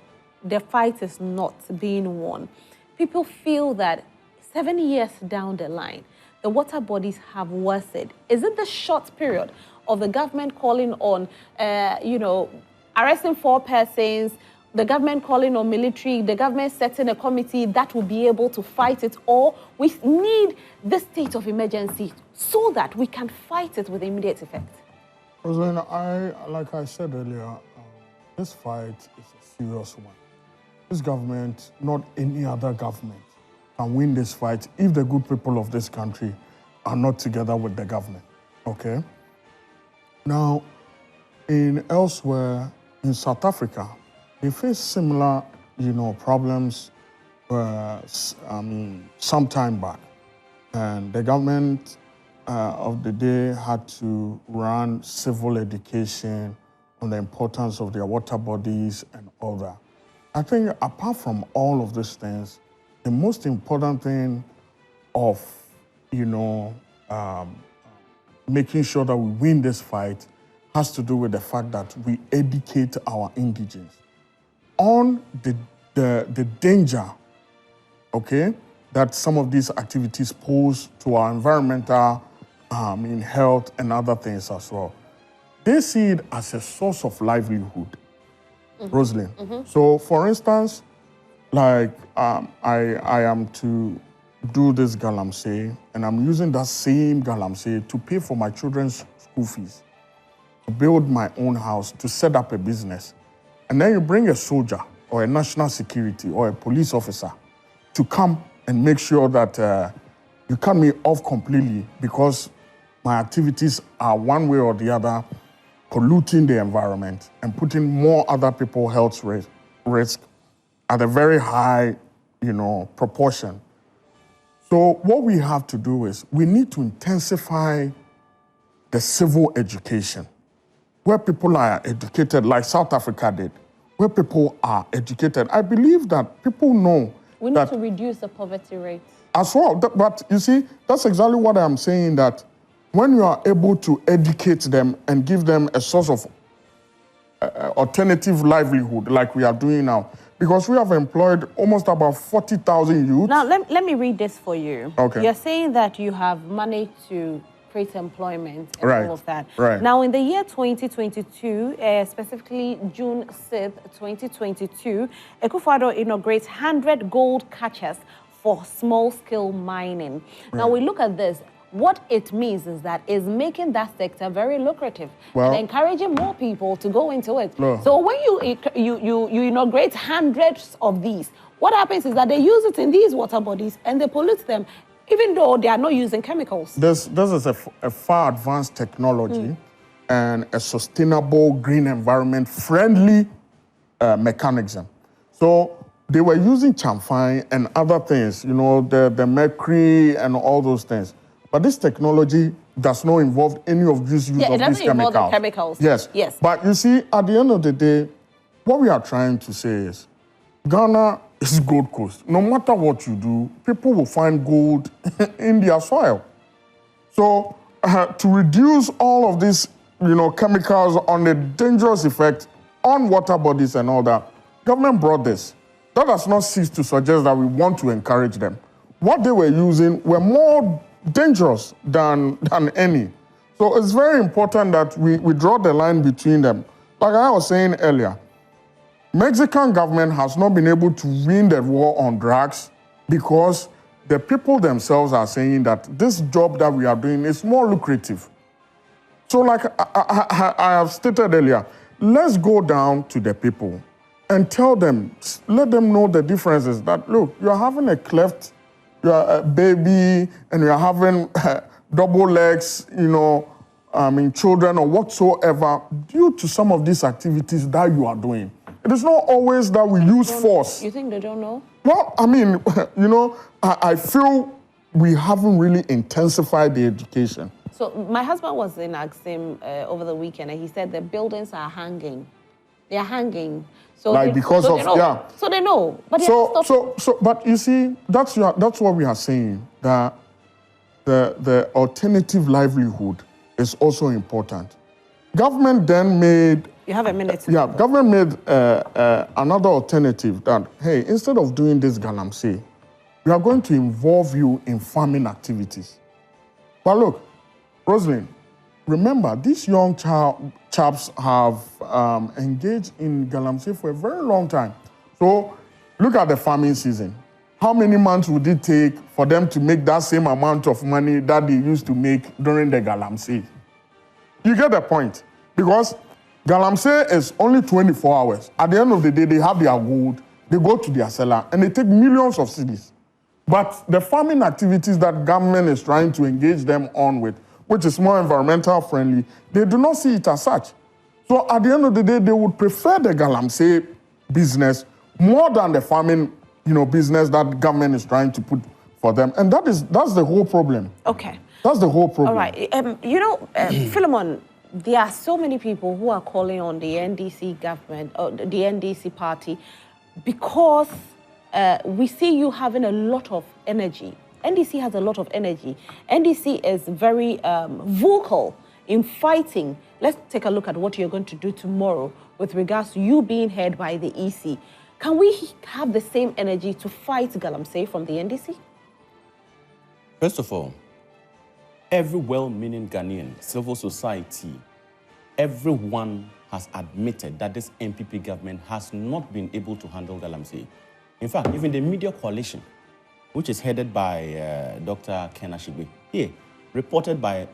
the fight is not being won. People feel that 7 years down the line, the water bodies have worsened. Is it the short period of the government calling on, you know, arresting 4 persons, the government calling on military, the government setting a committee that will be able to fight it, or we need this state of emergency so that we can fight it with immediate effect? Rosalina, like I said earlier, this fight is a serious one. This government, not any other government, can win this fight if the good people of this country are not together with the government, okay? Now, elsewhere in South Africa, they face similar, you know, problems some time back. And the government of the day had to run civil education on the importance of their water bodies and all that. I think apart from all of these things, the most important thing of, you know, making sure that we win this fight has to do with the fact that we educate our indigents on the danger, okay, that some of these activities pose to our environmental, health and other things as well. They see it as a source of livelihood, Rosalind. So, for instance, like I am to do this Galamsey, and I'm using that same Galamsey to pay for my children's school fees, to build my own house, to set up a business. And then you bring a soldier or a national security or a police officer to come and make sure that you cut me off completely because my activities are one way or the other polluting the environment and putting more other people's health risk at a very high, you know, proportion. So what we have to do is we need to intensify the civil education, where people are educated, like South Africa did, where people are educated. I believe that people know we need to reduce the poverty rate. As well, but you see, that's exactly what I'm saying, that when you are able to educate them and give them a source of alternative livelihood like we are doing now, because we have employed almost about 40,000 youths. Now, let me read this for you. Okay. You're saying that you have money to create employment and all of that. Right. Now, in the year 2022, specifically June 6th, 2022, Akufo-Addo inaugurates 100 gold catchers for small-scale mining. Now, we look at this. What it means is that is making that sector very lucrative and encouraging more people to go into it. So when you inaugurate hundreds of these, what happens is that they use it in these water bodies and they pollute them, even though they are not using chemicals. This is a far advanced technology and a sustainable, green environment friendly mechanism. So they were using chamfine and other things, you know, the mercury and all those things. But this technology does not involve any of these use of these chemicals. Yeah, it doesn't involve the chemicals. Yes. But you see, at the end of the day, what we are trying to say is, Ghana is Gold Coast. No matter what you do, people will find gold in their soil. So to reduce all of these, you know, chemicals on the dangerous effect on water bodies and all that, government brought this. That does not cease to suggest that we want to encourage them. What they were using were more dangerous than any. So it's very important that we draw the line between them. Like I was saying earlier, Mexican government has not been able to win the war on drugs because the people themselves are saying that this job that we are doing is more lucrative. So like I have stated earlier, let's go down to the people and tell them, let them know the differences that, look, you're having a cleft, you're a baby, and you're having double legs, in children or whatsoever, due to some of these activities that you are doing. It is not always that we use force. You think they don't know? Well, I mean, I feel we haven't really intensified the education. So my husband was in Axim over the weekend, and he said the buildings are hanging. They are hanging. So like because of yeah. So they know. But but you see, that's what we are saying, that the alternative livelihood is also important. Government then made. You have a minute. Yeah, government made another alternative that, hey, instead of doing this Galamsey, we are going to involve you in farming activities. But look, Rosalind, remember, these young chaps have engaged in Galamsey for a very long time. So look at the farming season. How many months would it take for them to make that same amount of money that they used to make during the Galamsey? You get the point. Because Galamsey is only 24 hours. At the end of the day, they have their gold, they go to their cellar, and they take millions of cedis. But the farming activities that government is trying to engage them on with, which is more environmental friendly, they do not see it as such. So at the end of the day, they would prefer the Galamsey business more than the farming, business that government is trying to put for them. And that's the whole problem. Okay. That's the whole problem. All right. Philemon, there are so many people who are calling on the NDC government, or the NDC party, because we see you having a lot of energy. NDC has a lot of energy. NDC is very vocal in fighting. Let's take a look at what you're going to do tomorrow with regards to you being heard by the EC. Can we have the same energy to fight Galamsey from the NDC? First of all, every well-meaning Ghanaian, civil society, everyone has admitted that this MPP government has not been able to handle Galamsey. In fact, even the media coalition, which is headed by Dr. Ken Ashigbe, here, reported by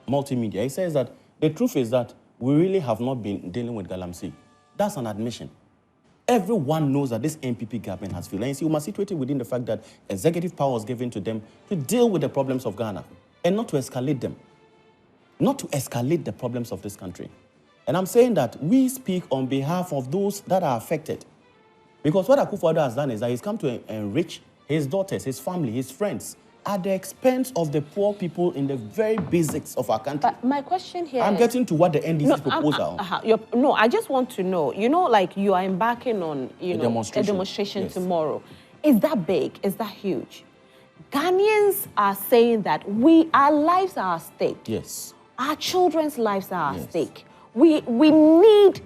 multimedia, he says that the truth is that we really have not been dealing with Galamsey. That's an admission. Everyone knows that this MPP government has failed. And you see, we must situate it within the fact that executive power was given to them to deal with the problems of Ghana and not to escalate them, not to escalate the problems of this country. And I'm saying that we speak on behalf of those that are affected. Because what Akufo-Addo has done is that he's come to enrich his daughters, his family, his friends, at the expense of the poor people in the very basics of our country. But my question here I'm getting to what the NDC proposal. No, I just want to know, like you are embarking on, a demonstration yes. tomorrow. Is that big? Is that huge? Ghanaians are saying that our lives are at stake. Yes. Our children's lives are at stake. We need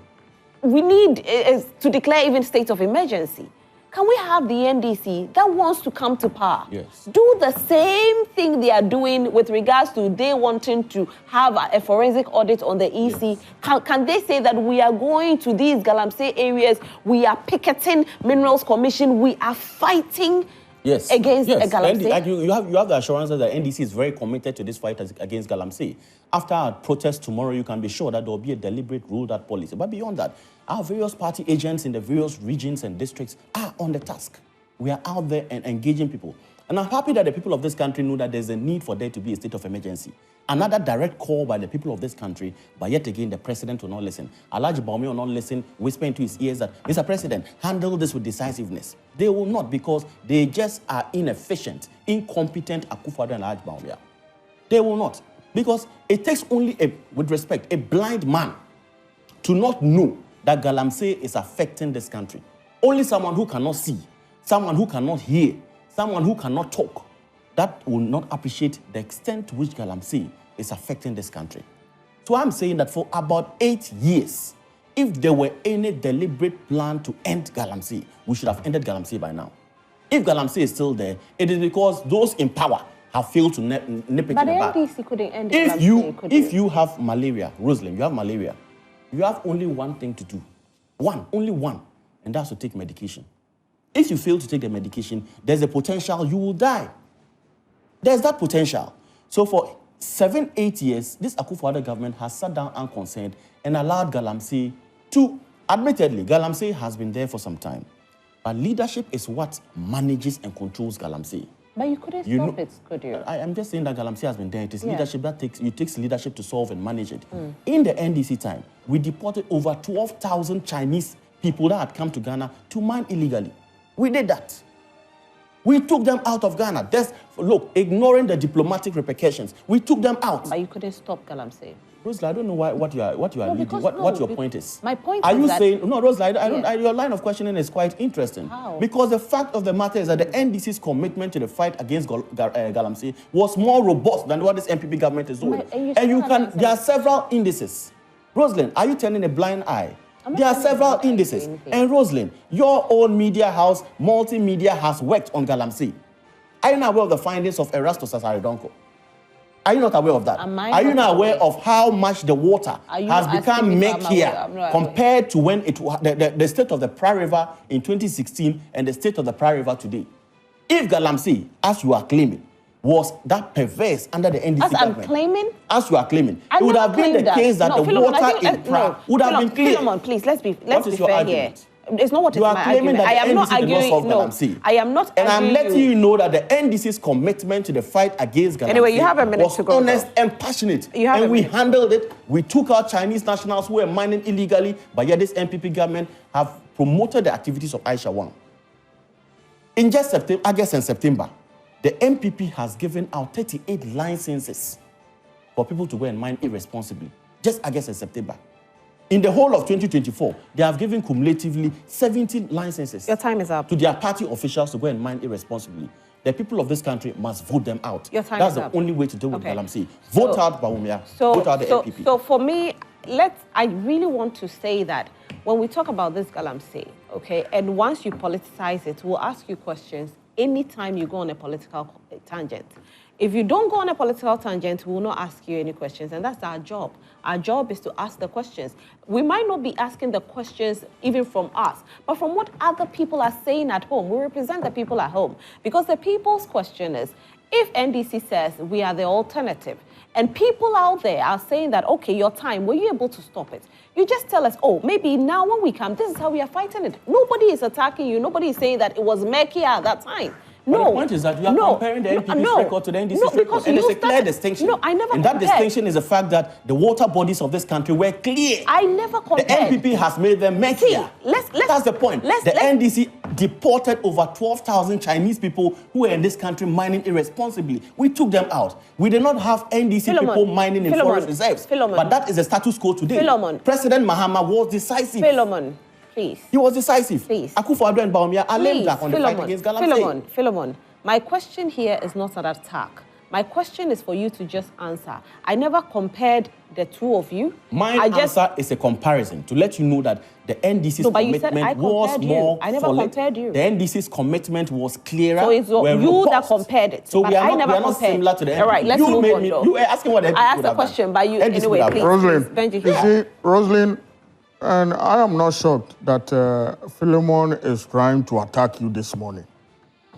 to declare even state of emergency. Can we have the NDC that wants to come to power do the same thing they are doing with regards to they wanting to have a forensic audit on the EC? Yes. Can they say that we are going to these Galamsey areas, we are picketing Minerals Commission, we are fighting against Galamsey? You have the assurance that the NDC is very committed to this fight against Galamsey. After our protest tomorrow, you can be sure that there will be a deliberate ruled out policy. But beyond that, our various party agents in the various regions and districts are on the task. We are out there and engaging people. And I'm happy that the people of this country know that there's a need for there to be a state of emergency. Another direct call by the people of this country, but yet again, the president will not listen. Alhaji Bawumia will not listen, whisper into his ears that, Mr. President, handle this with decisiveness. They will not, because they just are inefficient, incompetent Akufo-Addo and Alhaji Bawumia. They will not. Because it takes only, with respect, a blind man to not know that Galamsey is affecting this country. Only someone who cannot see, someone who cannot hear, someone who cannot talk, that will not appreciate the extent to which Galamsey is affecting this country. So I'm saying that for about 8 years, if there were any deliberate plan to end Galamsey, we should have ended Galamsey by now. If Galamsey is still there, it is because those in power have failed to nip it in the But the bud. NDC couldn't end If you have malaria, Rosalind, you have malaria, you have only one thing to do. Only one, and that's to take medication. If you fail to take the medication, there's a potential you will die. There's that potential. So for 7-8 years, this Akufo-Addo government has sat down unconcerned and allowed Galamsey to, admittedly, Galamsey has been there for some time. But leadership is what manages and controls Galamsey. But you couldn't stop it, could you? I am just saying that Galamsey has been there. It is leadership that takes leadership to solve and manage it. In the NDC time, we deported over 12,000 Chinese people that had come to Ghana to mine illegally. We did that. We took them out of Ghana. Look, ignoring the diplomatic repercussions, we took them out. But you couldn't stop Galamsey. Rosla, I don't know what you are leading. What your point is. My point are is you that, saying no, Rosla? Your line of questioning is quite interesting. How? Because the fact of the matter is that the NDC's commitment to the fight against Galamsey was more robust than what this MPP government is doing. There are several indices. Rosalind, are you turning a blind eye? There are several indices. And Rosalind, your own media house, multimedia, has worked on Galamsey. Are you not aware of the findings of Erastus Asaridonko? Are you not aware of that? Are you not aware of how much the water has become murkier compared to when the state of the Prairie River in 2016 and the state of the Prairie River today? If Galamsey, as you are claiming, was that perverse under the NDC government, as you are claiming, it would have been the case that the water in Prairie would have been clear. Philemon, please, let's be fair argument? Here. It's not what you is are my claiming argument. that I am not arguing. No, I am not. And I'm letting you know that the NDC's commitment to the fight against Galamsey anyway, you have a minute was to go, honest and passionate. And we handled it. We took out Chinese nationals who were mining illegally, but yet this MPP government have promoted the activities of Aisha Wang. In just August and September, the MPP has given out 38 licenses for people to go and mine irresponsibly. Just August and September. In the whole of 2024, they have given cumulatively 17 licenses. Your time is up. To their party officials to go and mine irresponsibly. The people of this country must vote them out. Your time That's is the up. only way to deal with Galamsey. Vote out Bawumia. Vote out the MPP. So for me, I really want to say that when we talk about this Galamsey, okay, and once you politicize it, we'll ask you questions anytime you go on a political tangent. If you don't go on a political tangent, we will not ask you any questions, and that's our job. Our job is to ask the questions. We might not be asking the questions even from us, but from what other people are saying at home. We represent the people at home. Because the people's question is, if NDC says we are the alternative, and people out there are saying that, okay, your time, were you able to stop it? You just tell us, oh, maybe now when we come, this is how we are fighting it. Nobody is attacking you. Nobody is saying that it was murky at that time. But the point is that you are comparing the NPP's record to the NDC's record, and there's a clear distinction. No, I never And compared. that distinction is the fact that the water bodies of this country were clear. I never compared. The NPP has made them murkier. That's the point. The NDC deported over 12,000 Chinese people who were in this country mining irresponsibly. We took them out. We did not have NDC people mining in forest reserves. But that is the status quo today. President Mahama was decisive. Please. He was decisive. Please. Akufo-Addo and Bawumia are lame duck on the fight against Galamsey. Philemon, my question here is not an attack. My question is for you to just answer. I never compared the two of you. My answer is a comparison to let you know that the NDC's commitment was more I never compared you. The NDC's commitment was clearer. So it's you that compared it. So we are not similar to the NDC. All right, let's move on. You were asking what the NDC I asked the question by you anyway, please. Rosalind, you see, Rosalind, and I am not shocked that Philemon is trying to attack you this morning.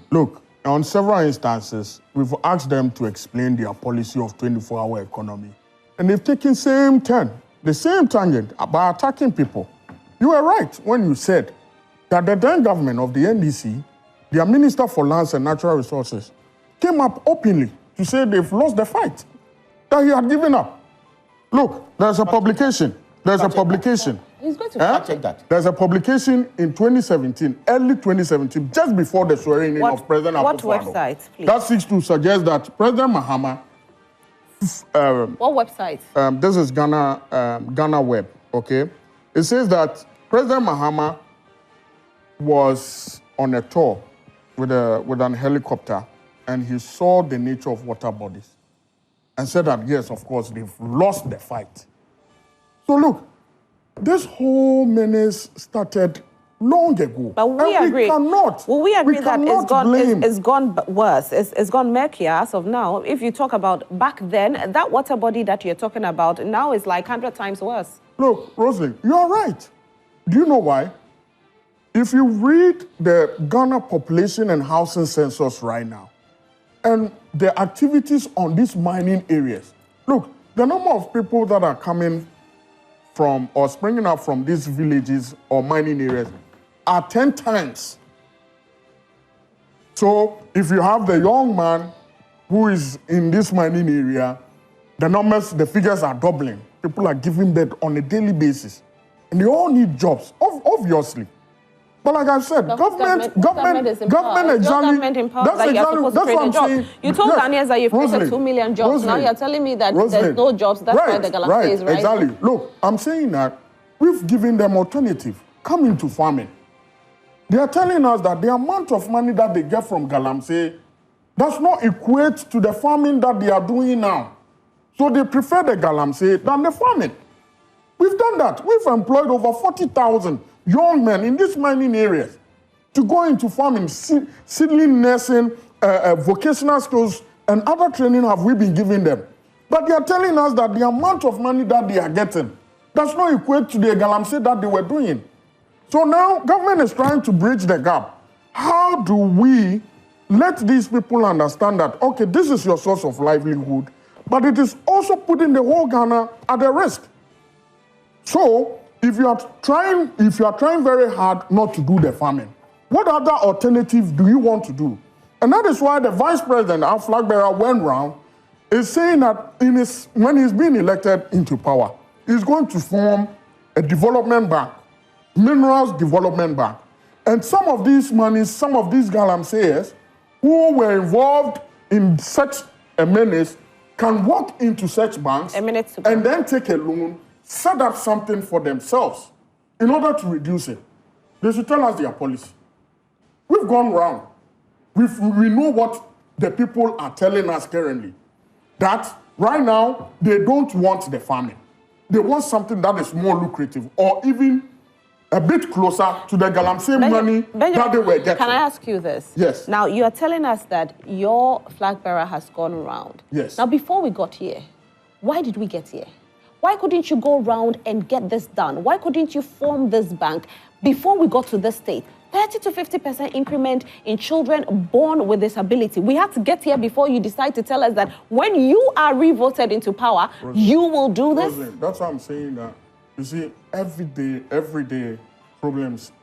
Look, on several instances, we've asked them to explain their policy of 24-hour economy. And they've taken the same tangent by attacking people. You were right when you said that the then government of the NDC, their Minister for Lands and Natural Resources, came up openly to say they've lost the fight, that he had given up. Look, there's a publication. He's going to check that. There's a publication in 2017, early 2017, just before the swearing in of President Akufo-Addo. What website, please? That seeks to suggest that President Mahama... what website? This is Ghana Web, okay? It says that President Mahama was on a tour with an helicopter, and he saw the nature of water bodies and said that, yes, of course, they've lost the fight. So look, this whole menace started long ago. But we and agree. We cannot. Well, we agree that blame. it's gone worse. It's gone murkier as of now. If you talk about back then, that water body that you're talking about now is like 100 times worse. Look, Rosalind, you're right. Do you know why? If you read the Ghana population and housing census right now, and the activities on these mining areas, look, the number of people that are coming from or springing up from these villages or mining areas are 10 times. So if you have the young man who is in this mining area, the figures are doubling. People are giving birth on a daily basis. And they all need jobs, obviously. But like I said, government exactly. That's what I'm saying. You told Ghanaians that you've created 2 million jobs. Now you're telling me that there's no jobs. That's why the Galamsey is rising. Exactly. Look, I'm saying that we've given them alternative. Come into farming. They are telling us that the amount of money that they get from Galamsey does not equate to the farming that they are doing now. So they prefer the Galamsey than the farming. We've done that. We've employed over 40,000 young men in these mining areas to go into farming, seedling nursing, vocational skills, and other training have we been giving them. But they are telling us that the amount of money that they are getting does not equate to the Galamsey that they were doing. So now government is trying to bridge the gap. How do we let these people understand that, okay, this is your source of livelihood, but it is also putting the whole Ghana at a risk? So if you are trying very hard not to do the farming, what other alternative do you want to do? And that is why the vice president, our flag bearer, went round, is saying that when he's being elected into power, he's going to form a development bank, minerals development bank. And some of these monies, some of these Galamseyers who were involved in such a menace can walk into such banks and then take a loan, set up something for themselves in order to reduce it. They should tell us their policy. We've gone round. We know what the people are telling us currently. That right now, they don't want the farming. They want something that is more lucrative or even a bit closer to the Galamsey money that they were getting. Can I ask you this? Yes. Now, you are telling us that your flag bearer has gone around. Yes. Now, before we got here, why did we get here? Why couldn't you go around and get this done? Why couldn't you form this bank before we got to this state? 30 to 50% increment in children born with disability. We had to get here before you decide to tell us that when you are re-voted into power, you will do this? That's why I'm saying that, you see, every day, problems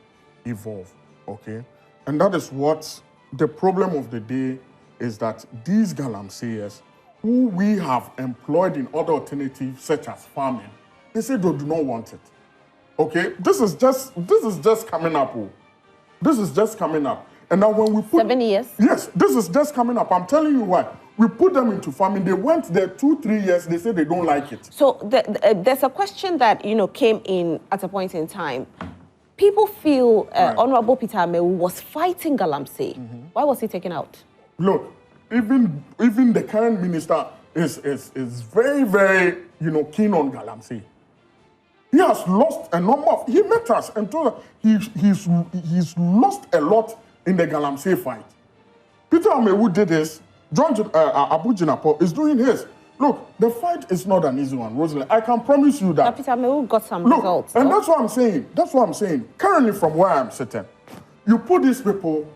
evolve, okay? And that is what the problem of the day is, that these Galamseyers who we have employed in other alternatives such as farming, they say they do not want it. Okay? This is just coming up. This is just coming up. And now when we put 7 years? Yes, this is just coming up. I'm telling you why. We put them into farming. They went there 2-3 years. They say they don't like it. So there's a question that came in at a point in time. People feel Honorable Peter Amewu was fighting Galamsey. Why was he taken out? Look, even the current minister is very, very, keen on Galamsey. He has lost a number of, he met us and told us he's lost a lot in the Galamsey fight. Peter Amewu did his, John Abu Jinapo is doing his. Look, the fight is not an easy one, Rosalind. I can promise you that. But Peter Amewu got some results. And that's what I'm saying. That's what I'm saying. Currently, from where I'm sitting, you put these people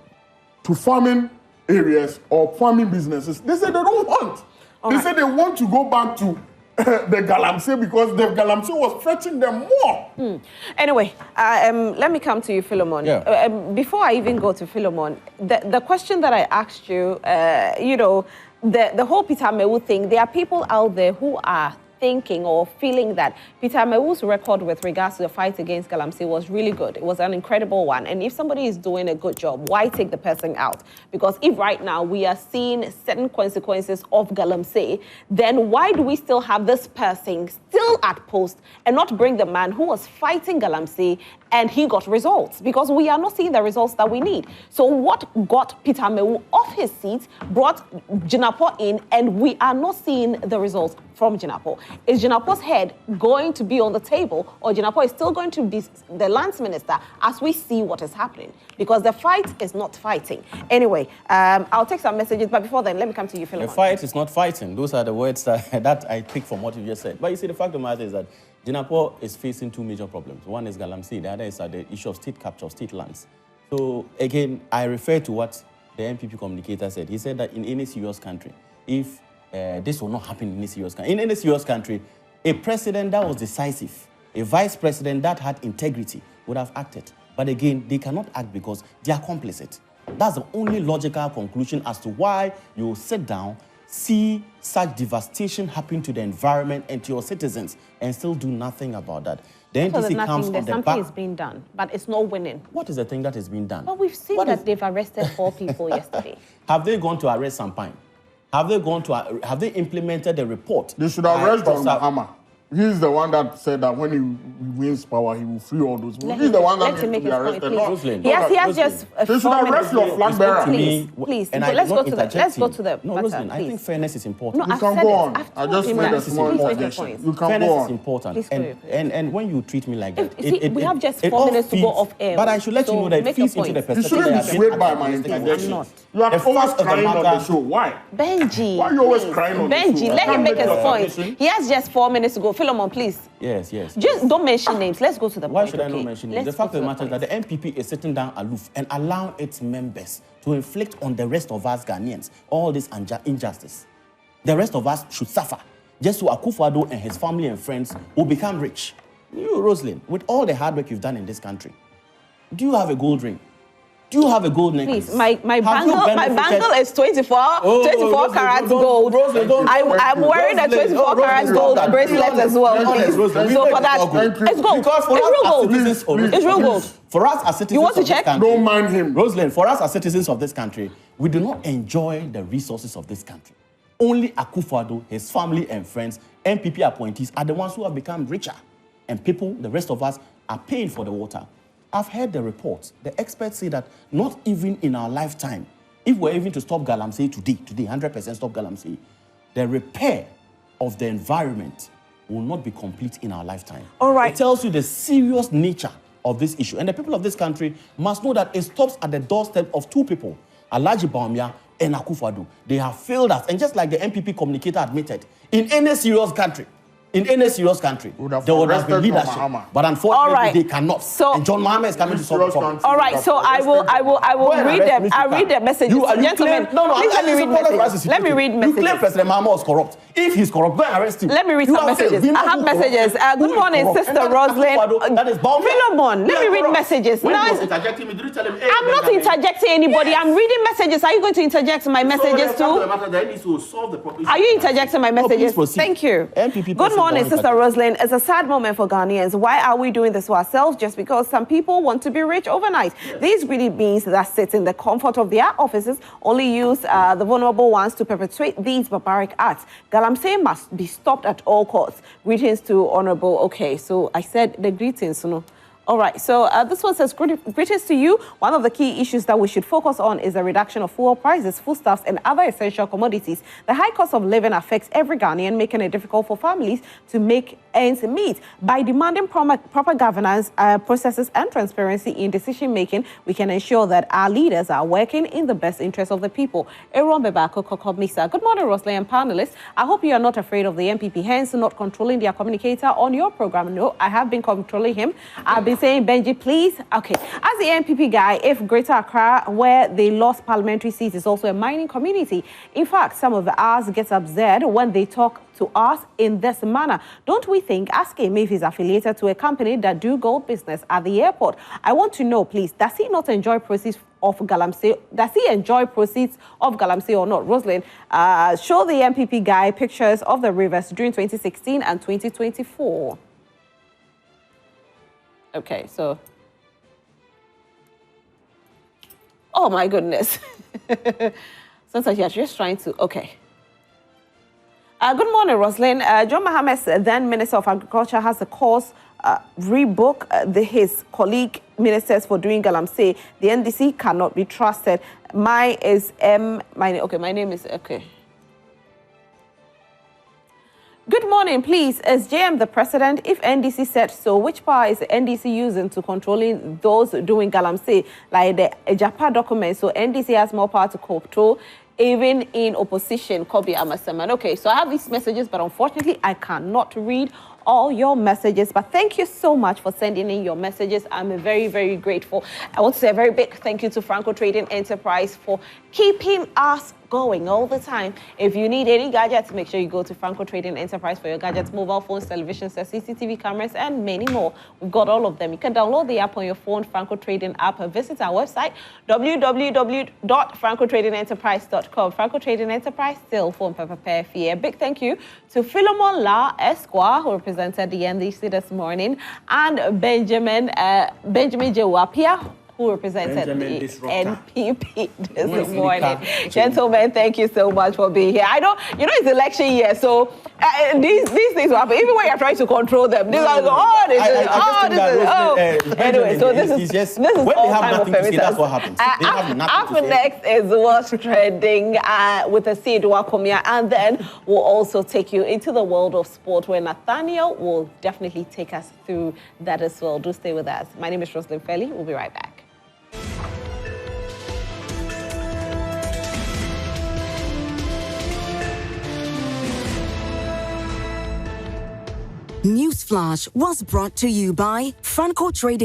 to farming areas or farming businesses. They say they don't want. They say they want to go back to the Galamsey because the Galamsey was fetching them more. Anyway, let me come to you, Philemon. Yeah. Before I even go to Philemon, the question that I asked you, the whole Peter Amewu thing, there are people out there who are thinking or feeling that Peter Amewu's record with regards to the fight against Galamsey was really good. It was an incredible one. And if somebody is doing a good job, why take the person out? Because if right now we are seeing certain consequences of Galamsey, then why do we still have this person still at post and not bring the man who was fighting Galamsey and he got results, because we are not seeing the results that we need. So what got Peter Mewu off his seat brought Jinapor in, and we are not seeing the results from Jinapor. Is Jinapor's head going to be on the table, or Jinapor is still going to be the lands minister as we see what is happening? Because the fight is not fighting. Anyway, I'll take some messages, but before then, let me come to you, Philemon. The fight is not fighting. Those are the words that I pick from what you just said. But you see, the fact of the matter is that Jinapor is facing two major problems. One is Galamsey, the other is the issue of state capture, state lands. So again, I refer to what the MPP communicator said. He said that in any serious country, if this will not happen in any serious country, a president that was decisive, a vice president that had integrity would have acted. But again, they cannot act because they are complicit. That's the only logical conclusion as to why you sit down, see such devastation happen to the environment and to your citizens and still do nothing about that. The NDC comes on the back. Something is being done, but it's not winning. What is the thing that is being done? Well, we've seen that they've arrested 4 people yesterday. Have they gone to arrest Sampine? Have they implemented the report? They should arrest John Mahama. He's the one that said that when he wins power, he will free all those people. He's the one that needs to be arrested. He has just. They should arrest your flag bearer. Please. Let's go to the. No, Roslyn, I think fairness is important. No, you can go on. I just made a small objection. You can go on. Fairness is important. And when you treat me like that, we have just 4 minutes to go off air. But I should let you know that it feeds into the perspective. You shouldn't be swayed by my interjection. You are always crying on the show. Why? Benji. Why are you always crying on the show? Benji, let him make his point. He has just 4 minutes to go. Philemon, please. Yes. Just don't mention names. Let's go to the point. Why should I not mention names? The fact of the matter is that the MPP is sitting down aloof and allowing its members to inflict on the rest of us Ghanaians all this injustice. The rest of us should suffer, just so Akufo-Addo and his family and friends will become rich. You, Roslyn, with all the hard work you've done in this country, do you have a gold ring? Do you have a gold necklace? Please, my bangle is 24 karat gold. I'm wearing a 24 karat gold bracelet as well. So for that, it's gold. It's real gold. For us as citizens, you want to check? Don't mind him. Roslyn, for us as citizens of this country, we do not enjoy the resources of this country. Only Akufo-Addo, his family and friends, MPP appointees are the ones who have become richer. And people, the rest of us, are paying for the water. I've heard the reports. The experts say that not even in our lifetime, if we're even to stop Galamsey today, 100% stop Galamsey, the repair of the environment will not be complete in our lifetime. All right. It tells you the serious nature of this issue. And the people of this country must know that it stops at the doorstep of 2 people, Alhaji Bawumia and Akufo-Addo. They have failed us. And just like the MPP communicator admitted, in any serious country, there would have been leadership. But unfortunately, they cannot. So, and John Mahama is coming to solve the problem. All right, so I will read them. I'll read the messages. Gentlemen, please let me read messages. Let me read messages. You claim President Mahama was corrupt. If he's corrupt, go and arrest him. Let me read some messages. I have messages. Good morning, Sister Roslyn. Philemon, let me read messages. When he was interjecting me, did you tell him? I'm not interjecting anybody. I'm reading messages. Are you going to interject my messages too? Are you interjecting my messages? Thank you. Good morning, Sister Roslyn. It's a sad moment for Ghanaians. Why are we doing this to ourselves? Just because some people want to be rich overnight. Yes. These greedy beings that sit in the comfort of their offices only use the vulnerable ones to perpetrate these barbaric acts. Galamsey must be stopped at all costs. Greetings to Honorable. Okay, so I said the greetings, All right, so this one says, greetings to you. One of the key issues that we should focus on is the reduction of fuel prices, foodstuffs, and other essential commodities. The high cost of living affects every Ghanaian, making it difficult for families to make ends meet. By demanding proper governance, processes, and transparency in decision-making, we can ensure that our leaders are working in the best interest of the people. Aaron Bebako Kokomisa. Good morning, Roslyn and panelists. I hope you are not afraid of the MPP, hence not controlling their communicator on your program. No, I have been controlling him. I've been saying, Benji, please. Okay. As the MPP guy, if Greater Accra, where they lost parliamentary seats, is also a mining community. In fact, some of us get upset when they talk to us in this manner. Don't we think asking if he's affiliated to a company that do gold business at the airport? I want to know, please, does he not enjoy proceeds of Galamsey? Does he enjoy proceeds of Galamsey or not? Roslyn, show the MPP guy pictures of the rivers during 2016 and 2024. Okay, so. Oh my goodness. Sometimes you're just trying to, okay. Good morning, Roslyn. John Mohammed, then Minister of Agriculture, has a course rebook his colleague ministers for doing Galamsey. The NDC cannot be trusted. My name is okay. Good morning, please. Is JM the president? If NDC said so, which power is the NDC using to controlling those doing Galamsey, like the Japa document? So NDC has more power to control, even in opposition. Kobe Amasaman. Okay, so I have these messages, but unfortunately, I cannot read all your messages. But thank you so much for sending in your messages. I'm very, very grateful. I want to say a very big thank you to Franco Trading Enterprise for keeping us going all the time. If you need any gadgets, make sure you go to Franco Trading Enterprise for your gadgets, mobile phones, televisions, CCTV cameras, and many more. We've got all of them. You can download the app on your phone, Franco Trading app, and visit our website, www.francotradingenterprise.com. Franco Trading Enterprise, still phone paper here. Big thank you to Philemon La Esquire, who represented the NDC this morning, and Benjamin Jewapia, who represented the NPP this morning. Gentlemen, thank you so much for being here. I know, it's election year, so these things will happen. Even when you're trying to control them, these are anyway, so this is all time of everything. That's what happens. Up next is what's trending with the Sidwa Komia, and then we'll also take you into the world of sport, where Nathaniel will definitely take us through that as well. Do stay with us. My name is Roslyn Felly. We'll be right back. Newsflash was brought to you by Franco Trading.